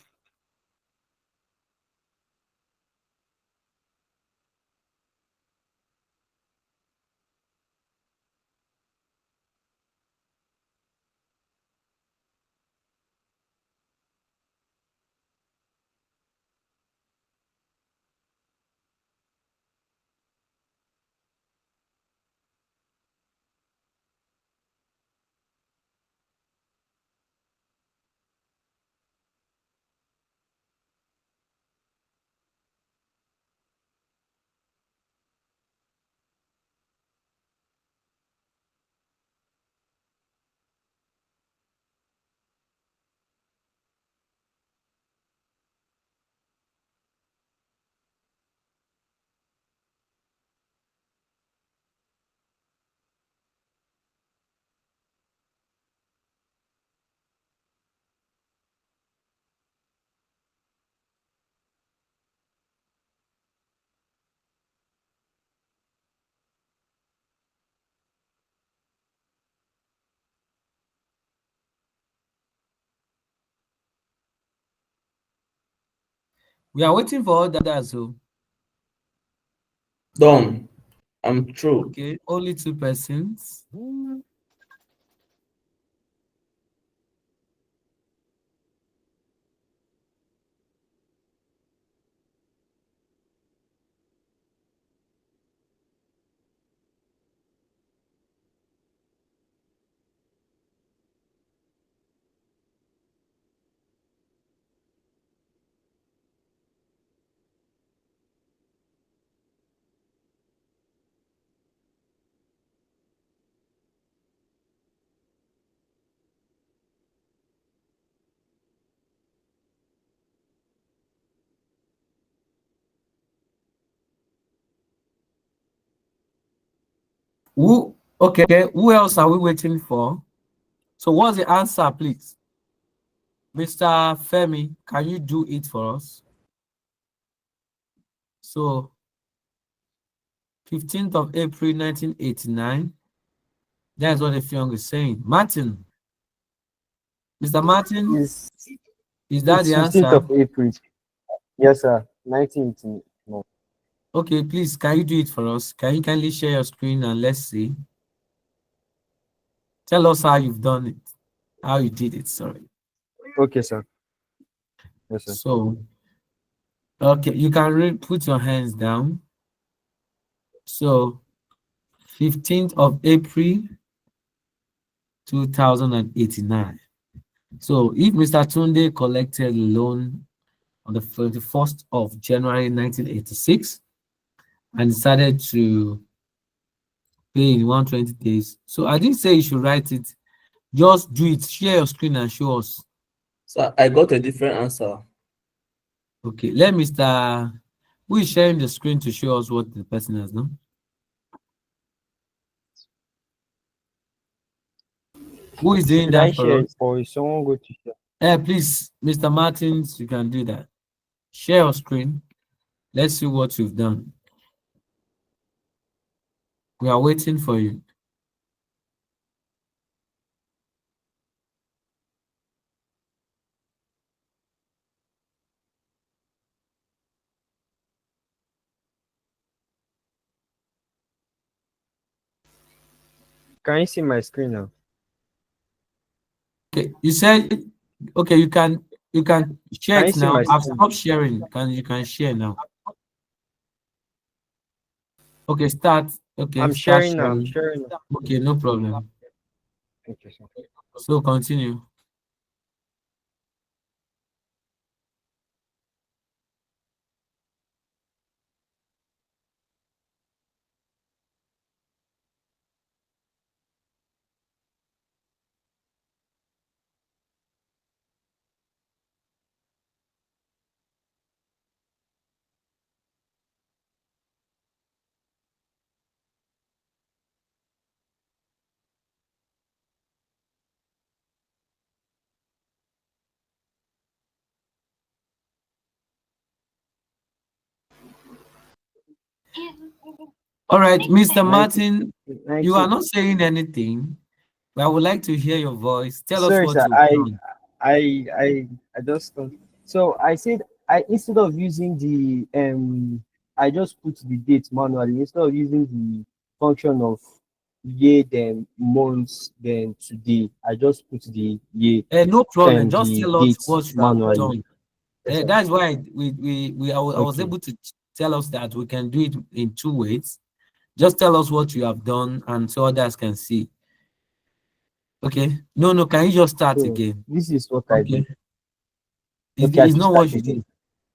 We are waiting for others. So Done. I'm through. okay, only 2 persons. Who? Okay, who else are we waiting for? So what's the answer, please? Mr. Femi, can you do it for us? So 15th of April 1989. That's what Effiong is saying. Martin. Mr. Martin, It's is that the 15th answer? of April. Yes, sir. 1980. No. Okay, please, can you do it for us? Can you kindly share your screen and let's see? Tell us how you've done it, how you did it, sorry. Okay, sir. Yes, sir. So, okay, you can put your hands down. So, 15th of April 2089. So, if Mr. Tunde collected a loan on the 31st of January 1986 and decided to pay in 120 days. So, I didn't say you should write it. Just do it. Share your screen and show us. So I got a different answer. Okay, let Mr. Who is sharing the screen to show us what the person has done? Who is doing Should I that for share us? it or is someone go to share? Please, Mr. Martins, you can do that. Share your screen. Let's see what you've done. We are waiting for you. Can you see my screen now? Okay, you said okay, you can share Can you it see now. my I've screen? stopped sharing. You can share now. Okay, start. Okay, I'm start sharing now. I'm sharing. sharing now. Okay, no problem. Okay, sir. So continue. All right, Mr. 19, Martin, you are 19. not saying anything. But I would like to hear your voice. Tell us Sorry, what sir. you've done. I just so I said I instead of using the I just put the date manually instead of using the function of year then months then today. I just put the year No problem. and Just the tell us date what you have manually. done. Yes, sir. That's why I was Okay. able to tell us that we can do it in 2 ways. Just tell us what you have done, and so others can see. Okay. No. Can you just start So again? this is what I Okay. did. Okay, I It's should not start what you did.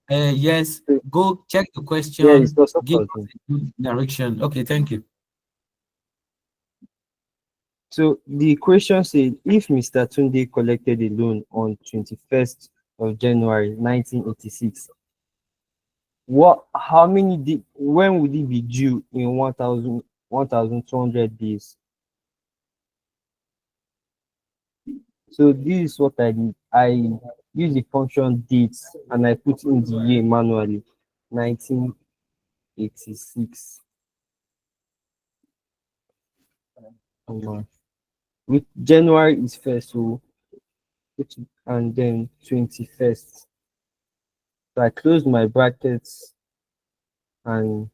again. Yes. So, Go check the yeah, it's question. not Give us supposed. a good direction. Okay. Thank you. So the question said if Mr. Tunde collected a loan on 21st of January 1986, when would it be due in 1,200 days? So this is what I did. I use the function dates and I put in the year manually, 1986. With January is first, so and then 21st. So I closed my brackets and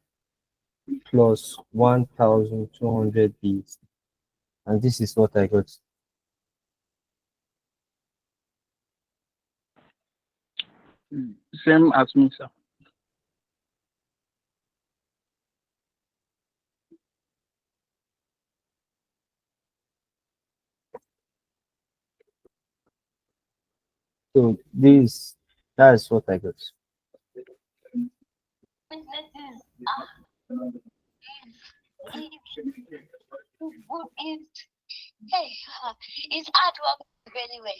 plus 1,200 bees. And this is what I got. Same as me, sir. So that's what I got. It's hard work anyway.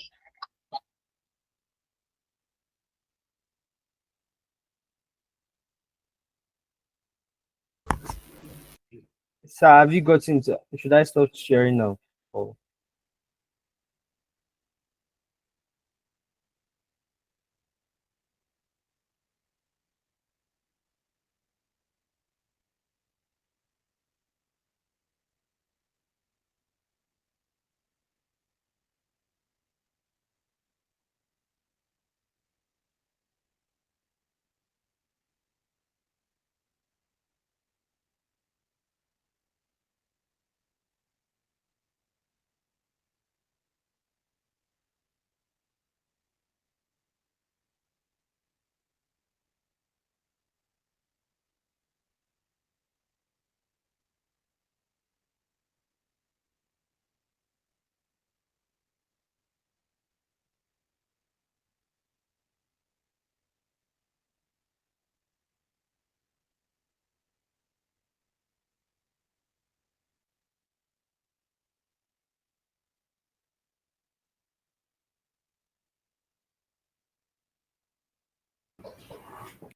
So have you gotten to, should I stop sharing now? Oh.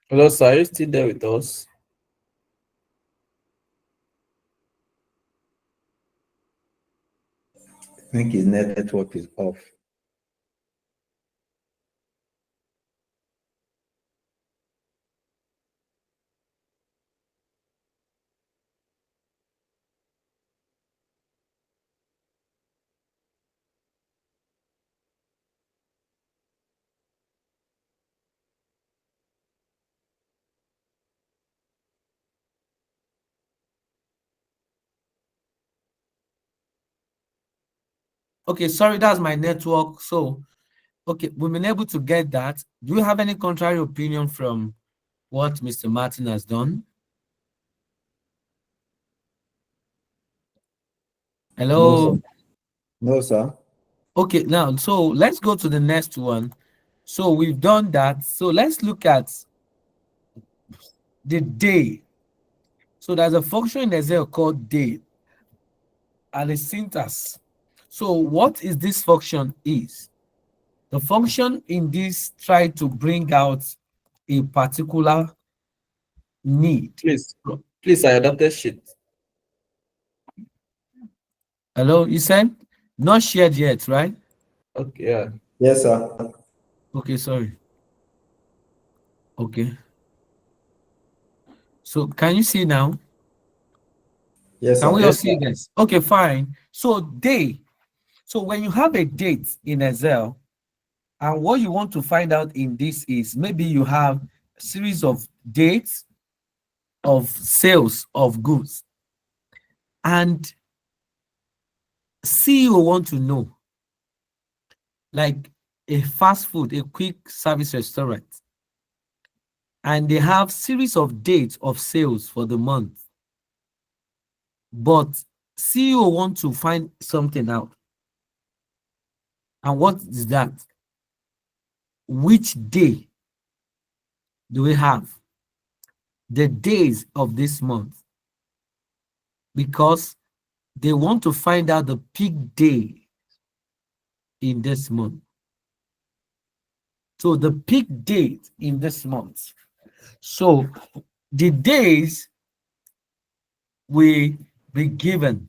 Hello, sir. Are you still there with us? I think his network is off. Okay, sorry, that's my network. So, okay, we've been able to get that. Do you have any contrary opinion from what Mr. Martin has done? Hello? No, sir. Okay, now, so let's go to the next one. So we've done that. So let's look at the day. So there's a function in Excel called day and a syntax. So what is this function is? The function in this try to bring out a particular need. Please, I adopted sheet. Hello, you said not shared yet, right? Okay, yeah. Yes, sir. Okay, sorry. Okay. So can you see now? Yes, Can sir. we all see this? Okay, fine. So day. So when you have a date in Excel, and what you want to find out in this is maybe you have a series of dates of sales of goods, and CEO want to know, like a fast food, a quick service restaurant, and they have series of dates of sales for the month, but CEO want to find something out. And what is that? Which day do we have? The days of this month. Because they want to find out the peak day in this month. So the peak date in this month. So the days will be given.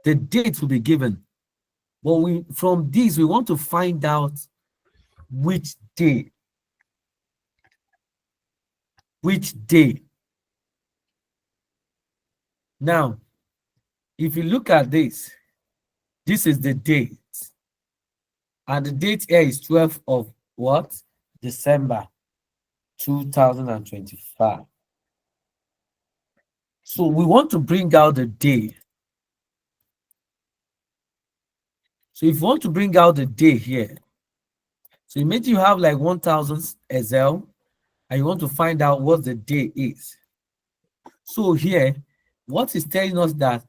The dates will be given. But from these, we want to find out which day. Which day. Now, if you look at this is the date. And the date here is 12th of what? December. 2025. So we want to bring out the day. So if you want to bring out the day here, so imagine you have like 1000 Excel and you want to find out what the day is. So here, what is telling us that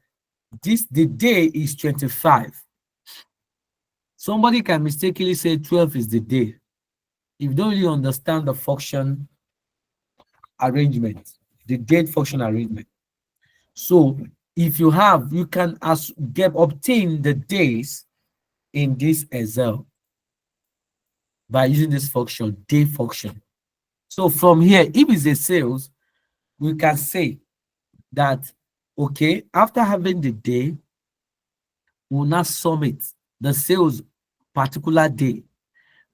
the day is 25. Somebody can mistakenly say 12 is the day if you don't really understand the function arrangement, the date function arrangement. So if you can obtain the days in this Excel by using this function, day function. So from here, if it's a sales, we can say that, okay, after having the day, we'll now sum it, the sales particular day.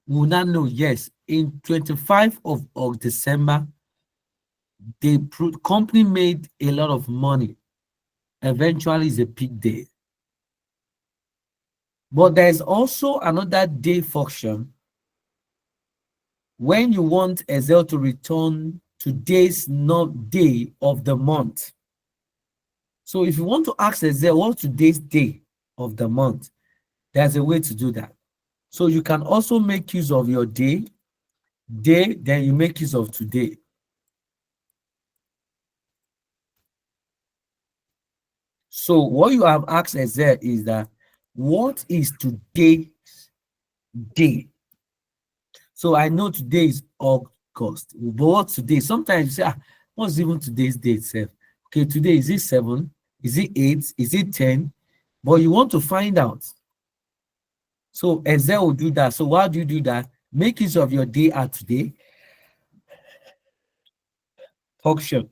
We'll now know, yes, in 25 of December, the company made a lot of money. Eventually, it's a peak day. But there's also another day function when you want Excel to return today's not day of the month. So if you want to ask Excel what's today's day of the month, there's a way to do that. So you can also make use of your day, then you make use of today. So what you have asked Excel is that, what is today's day? So I know today is August, but what's today? Sometimes you say, what's even today's date itself? Okay, today, is it 7? Is it 8? Is it 10? But you want to find out. So Excel will do that. So how do you do that? Make use of your day at today function.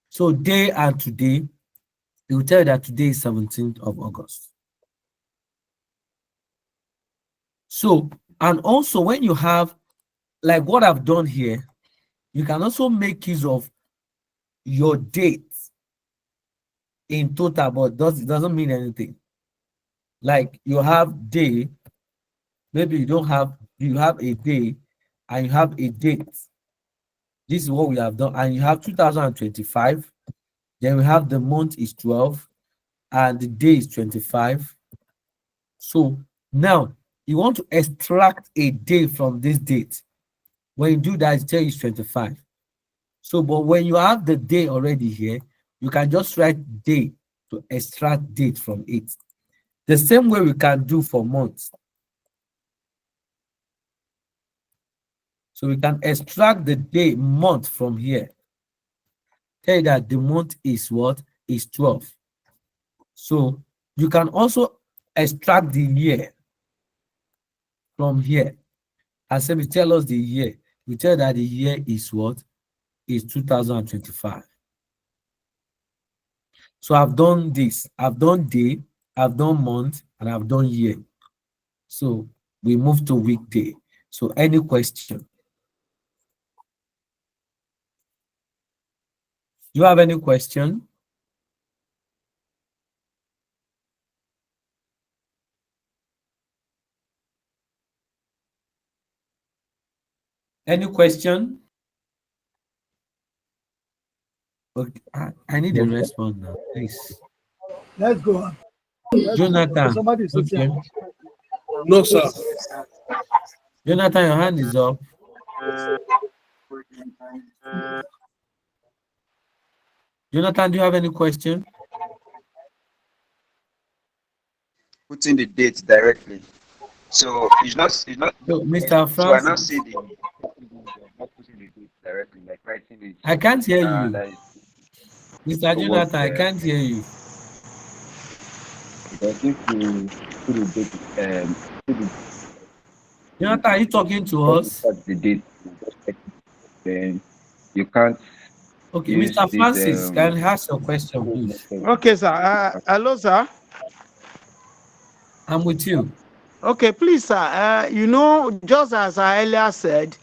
So day and today, it will tell you that today is 17th of August. So, and also when you have, like what I've done here, you can also make use of your dates in total, but it doesn't mean anything. Like you have day, maybe you have a day and you have a date. This is what we have done, and you have 2025. Then we have the month is 12 and the day is 25. So now you want to extract a day from this date. When you do that, it tells you 25. So, but when you have the day already here, you can just write day to extract date from it. The same way we can do for months. So we can extract the day month from here. Tell you that the month is what? Is 12. So you can also extract the year from here. And so we tell us the year. We tell that the year is what? Is 2025. So I've done this. I've done day, I've done month, and I've done year. So we move to weekday. So any question? Do you have any question? Any question? Okay, I need a response now, please. Let's go on. Jonathan. Somebody is Okay. No, sir. Jonathan, your hand is up. Jonathan, do you have any question? Put in the date directly. So it's not. So, Mr. Francis. So I not see the not putting the date directly, like writing it. I can't hear you. Like, Mr. Jonathan, I can't hear you. I think you put the date. Jonathan, are you talking to us? The date. Then you can't. Okay, Mr. Francis, can I ask your question, please? Okay, sir. Hello, sir. I'm with you. Okay, please, sir. You know, just as I earlier said,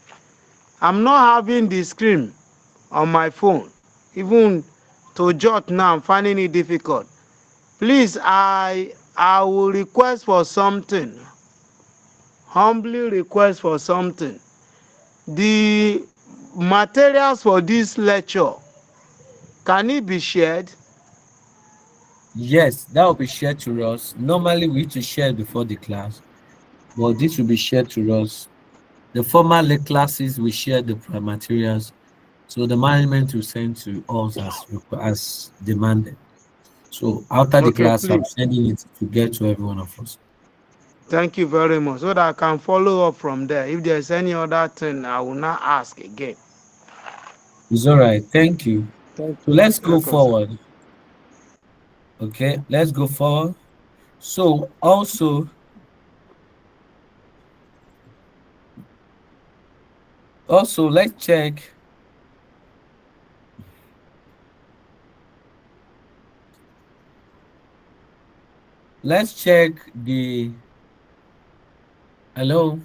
I'm not having the screen on my phone. Even to jot now, I'm finding it difficult. Please, I will request for something. Humbly request for something. The materials for this lecture, can it be shared? Yes, that will be shared to us. Normally, we need to share before the class, but this will be shared to us. The formal classes we share the materials, so the management will send to us as demanded. So after the Okay, class, I'm please. sending it to get to every one of us. Thank you very much. So that I can follow up from there. If there's any other thing, I will not ask again. It's all right. Thank you. Thank So you. let's go Welcome, sir. forward. Okay, let's go forward. So also let's check the hello.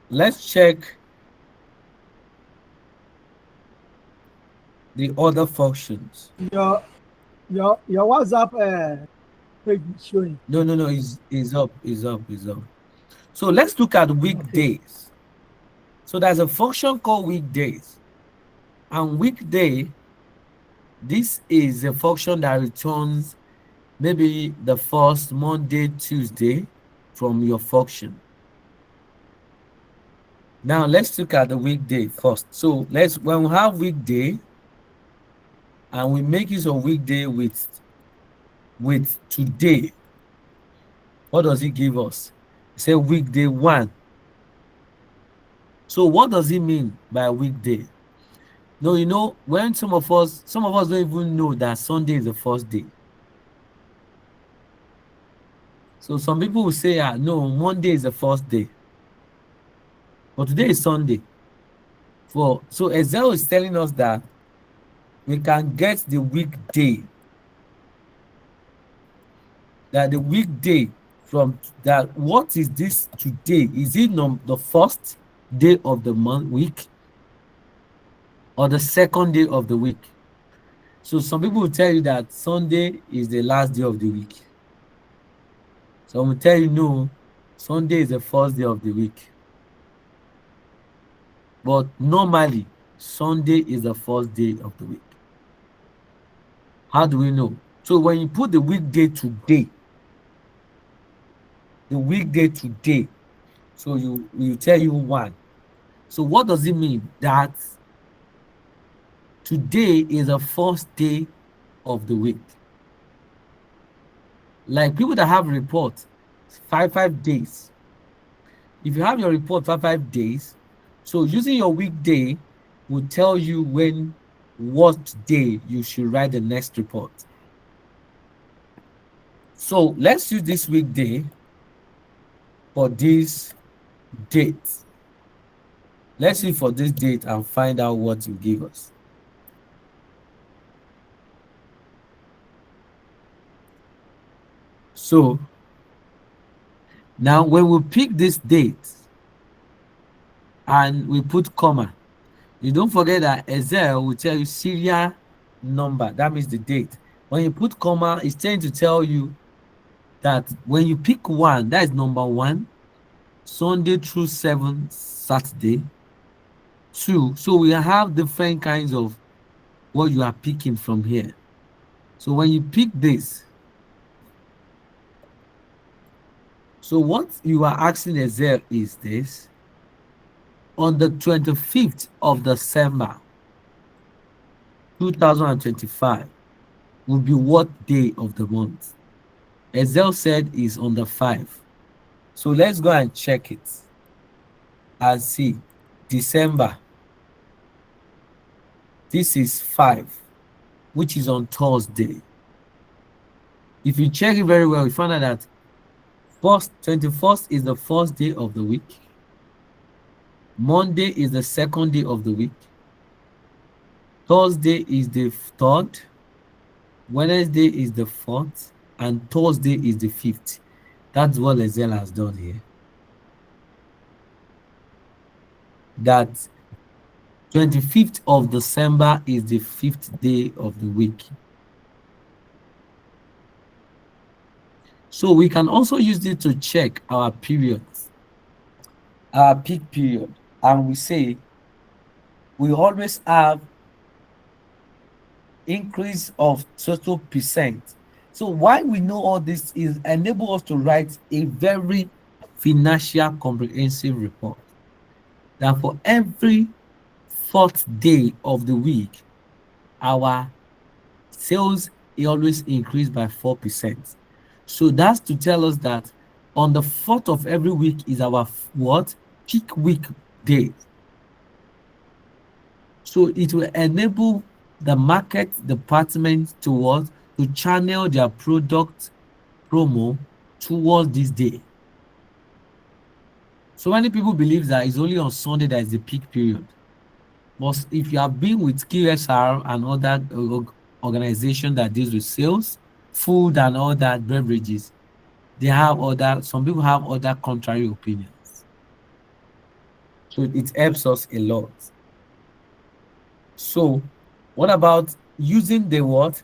Let's check the other functions. Your WhatsApp page is showing. No, is up. So let's look at Okay. weekdays. So there's a function called weekdays. And weekday, this is a function that returns maybe the first Monday, Tuesday from your function. Now let's look at the weekday first. So when we have weekday and we make use of weekday with today, what does it give us? Say weekday 1. So what does it mean by weekday? No, you know, when some of us don't even know that Sunday is the first day. So some people will say, no, Monday is the first day. But today is Sunday. So Excel is telling us that we can get the weekday. That the weekday from that, what is this today? Is it the first day of the week or the second day of the week? So some people will tell you that Sunday is the last day of the week. Some will tell you no, Sunday is the first day of the week. But normally, Sunday is the first day of the week. How do we know? So when you put the weekday today, so you tell you 1. So what does it mean? That today is the first day of the week. Like people that have report 5 days. If you have your report 5 days, so using your weekday will tell you what day you should write the next report. So let's use this weekday for this date. Let's see for this date and find out what you give us. So now when we pick this date and we put comma, you don't forget that Excel will tell you serial number. That means the date. When you put comma, it's trying to tell you that when you pick 1, that is number 1, Sunday through 7, Saturday. 2, so we have different kinds of what you are picking from here. So when you pick this, so what you are asking Excel is this: on the 25th of December 2025 will be what day of the month? Excel said is on the 5. So let's go and check it and see. December, this is 5, which is on Thursday. If you check it very well, you find out that 21st is the first day of the week. Monday is the second day of the week. Thursday is the 3rd. Wednesday is the 4th. And Thursday is the 5th. That's what Excel has done here. That 25th of December is the 5th day of the week. So we can also use it to check our periods, our peak period. And we say we always have increase of total percent. So why we know all this is enable us to write a very financial comprehensive report that for every fourth day of the week, our sales always increase by 4%. So that's to tell us that on the 4th of every week is our what? Peak week day. So it will enable the market department to what? To channel their product promo towards this day. So many people believe that it's only on Sunday that is the peak period. But if you have been with QSR and other organization that deals with sales, food and all that beverages, they have some people have other contrary opinions. So it helps us a lot. So what about using the what?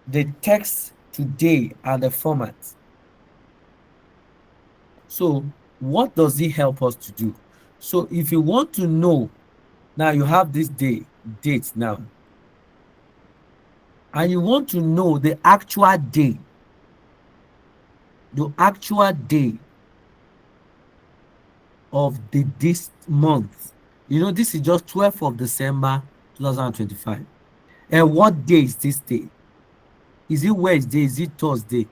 The text today and the format. So what does it help us to do? So if you want to know, now you have this date now, and you want to know the actual day of this month. You know, this is just 12th of December 2025. And what day is this day? Is it Wednesday? Is it Thursday?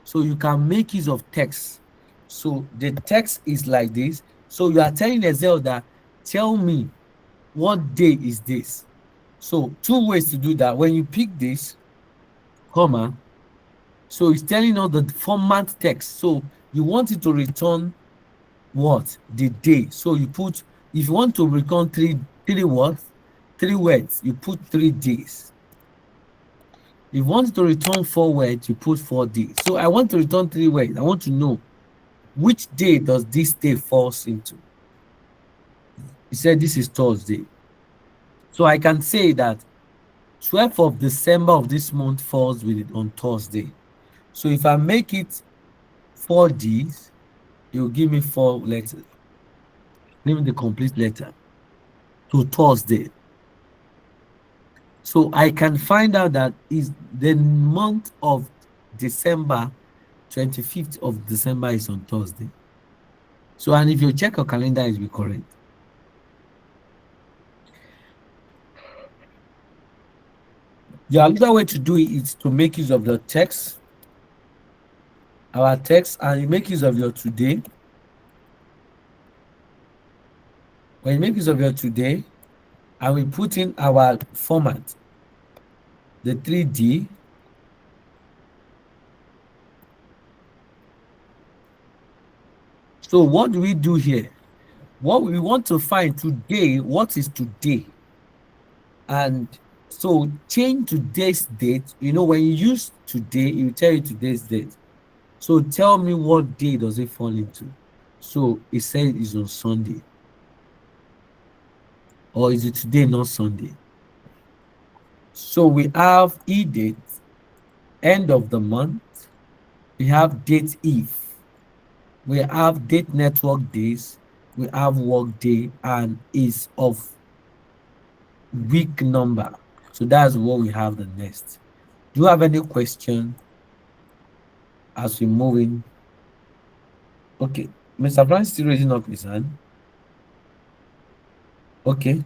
So you can make use of text. So the text is like this. So you are telling Excel that tell me what day is this. So 2 ways to do that. When you pick this, comma, so it's telling us the format text. So you want it to return what? The day. So you put, if you want to return three words, you put 3 days. If you want to return 4 words, you put 4 days. So I want to return 3 words. I want to know which day does this day falls into. He said this is Thursday. So I can say that 12th of December of this month falls with it on Thursday. So if I make it 4 Ds, it will give me 4 letters. Name the complete letter to Thursday. So I can find out that is the month of December, 25th of December is on Thursday. So, and if you check your calendar, it will be correct. The other way to do it is to make use of the text, our text, and you make use of your today. When you make use of your today, and we put in our format, the 3D, so what do we do here? What we want to find today, what is today? And so change today's date. You know, when you use today, it will tell you today's date. So tell me what day does it fall into? So it says it's on Sunday. Or is it today, not Sunday? So we have e-date, end of the month. We have date if. We have date network days. We have work day and is of week number. So that's what we have the next. Do you have any question as we move in? Okay, Mr. Francis still raising up his hand. Okay,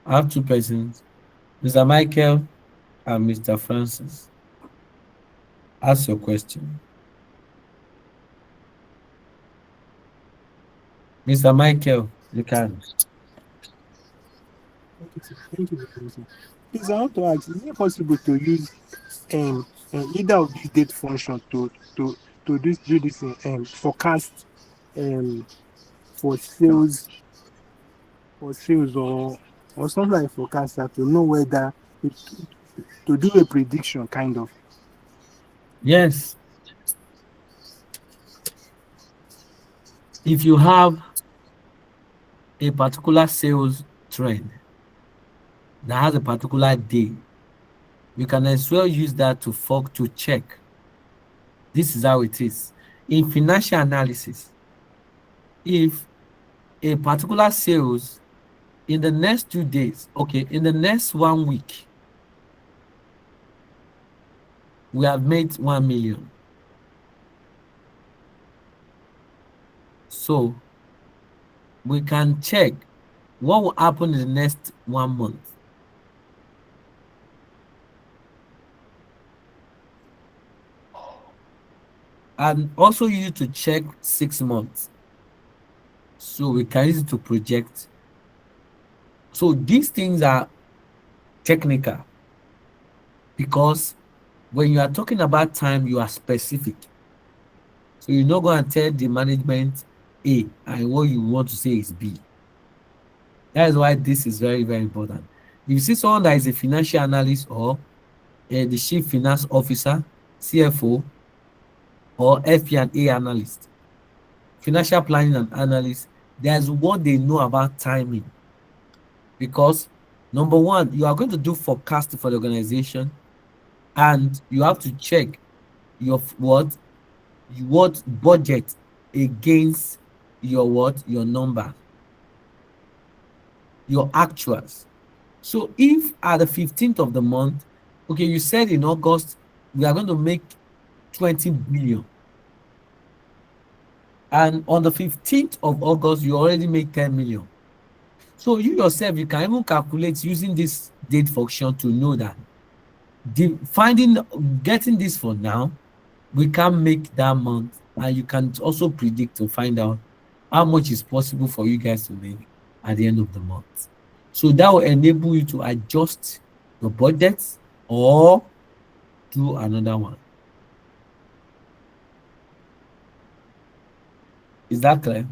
I have 2 persons, Mr. Michael and Mr. Francis. Ask your question. Mr. Michael, you can. Thank you very much. Please, I want to ask, is it possible to use either of these date function to do this forecast for sales or something like forecaster to know whether to do a prediction kind of? Yes. If you have a particular sales trend that has a particular day, you can as well use that to check. This is how it is. In financial analysis, if a particular sales in the next 2 days, okay, in the next 1 week, we have made 1 million. So we can check what will happen in the next 1 month. And also use it to check 6 months. So we can use it to project. So these things are technical because when you are talking about time, you are specific. So you're not going to tell the management A and what you want to say is B. That is why this is very, very important. If you see someone that is a financial analyst or the chief finance officer, CFO, or FP&A analyst, financial planning and analyst, there's what they know about timing. Because number one, you are going to do forecasting for the organization, and you have to check your what budget against your number, your actuals. So if at the 15th of the month, okay, you said in August we are going to make 20 billion, and on the 15th of August you already make 10 million. So you yourself, you can even calculate using this date function to know that getting this for now, we can make that month, and you can also predict to find out how much is possible for you guys to make at the end of the month. So that will enable you to adjust your budget or do another one. Is that clear?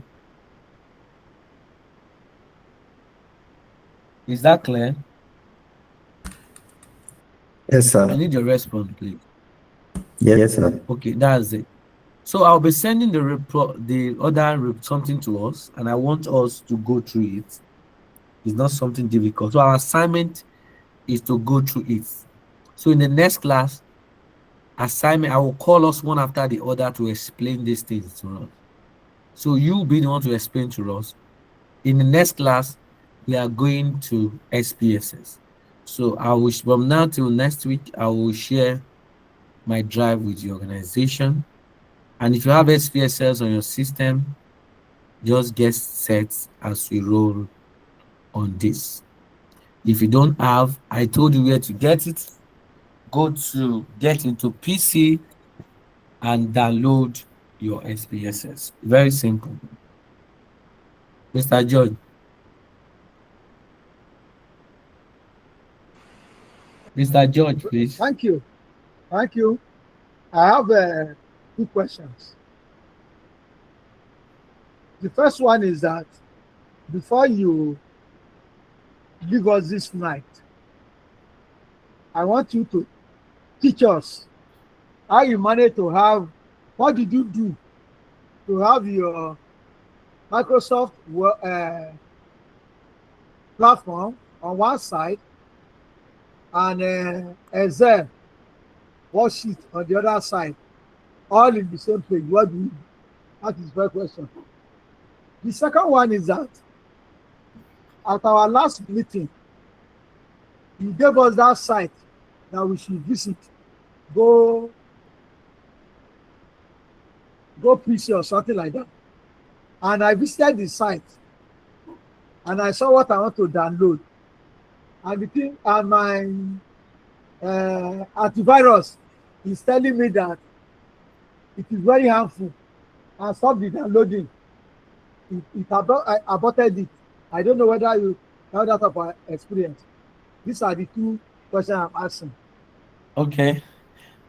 Is that clear? Yes, sir. I need your response, please. Yes, sir. Okay, that's it. So I'll be sending something to us, and I want us to go through it. It's not something difficult. So our assignment is to go through it. So in the next class assignment, I will call us one after the other to explain these things to us. So you'll be the one to explain to us. In the next class, we are going to SPSS. So I will, from now till next week, I will share my drive with the organization. And if you have SPSS on your system, just get set as we roll on this. If you don't have, I told you where to get it. Go to get into PC and download your SPSS. Very simple. Mr. George. Mr. George, please. Thank you. Thank you. I have 2 questions. The first one is that before you leave us this night, I want you to teach us how you managed to have, what did you do to have your Microsoft platform on one side and Excel worksheet on the other side, all in the same page? What do you do? That is the first question. The second one is that at our last meeting, you gave us that site that we should visit. Go PC or something like that. And I visited the site and I saw what I want to download. And the thing, and my antivirus is telling me that it is very harmful and stop the downloading. It aborted it. I don't know whether you have that type of experience. These are the 2 questions I'm asking. Okay.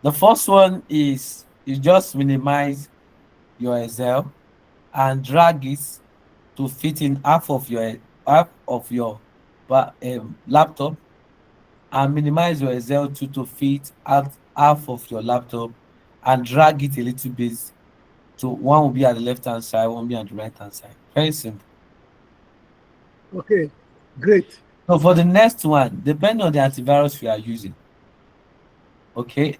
The first one is you just minimize your Excel and drag it to fit in half of your laptop, and minimize your Excel to fit half of your laptop, and drag it a little bit. So one will be at the left hand side, one will be at the right hand side. Very simple. Okay, great. So for the next one, depending on the antivirus you are using. Okay,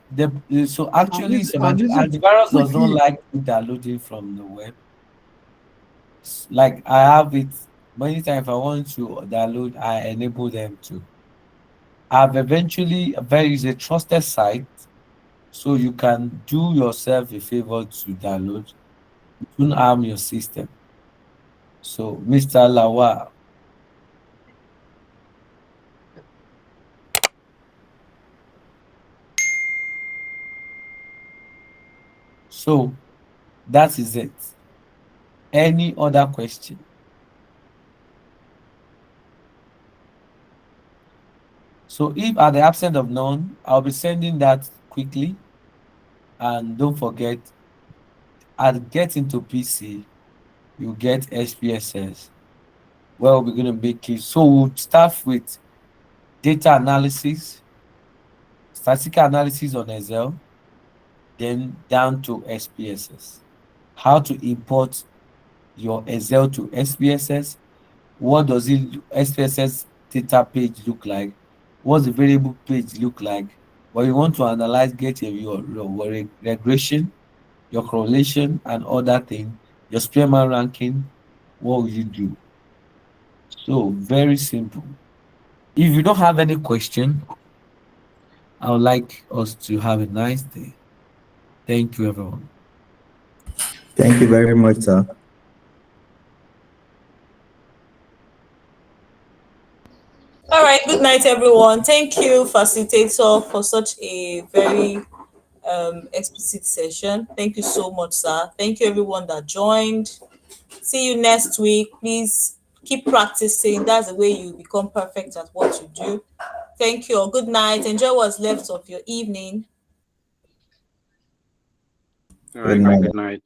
so actually antivirus does not like downloading from the web. Like I have it Many times, if I want to download, I enable them to. I've eventually, there is a trusted site, so you can do yourself a favor to download. Don't harm your system. So, Mr. Lawal, so that is it. Any other question? So if at the absence of none, I'll be sending that quickly. And don't forget, at Get Into PC, you get SPSS. Well, we're going to make it. So we'll start with data analysis, statistical analysis on Excel, then down to SPSS. How to import your Excel to SPSS. What does SPSS data page look like? What's the variable page look like? What you want to analyze, get your regression, your correlation, and other things, your Spearman ranking. What will you do? So very simple. If you don't have any question, I would like us to have a nice day. Thank you, everyone. Thank you very much, sir. All right, good night, everyone. Thank you, facilitator, for such a very explicit session. Thank you so much, sir. Thank you, everyone that joined. See you next week. Please keep practicing. That's the way you become perfect at what you do. Thank you. Good night. Enjoy what's left of your evening. All right, good night.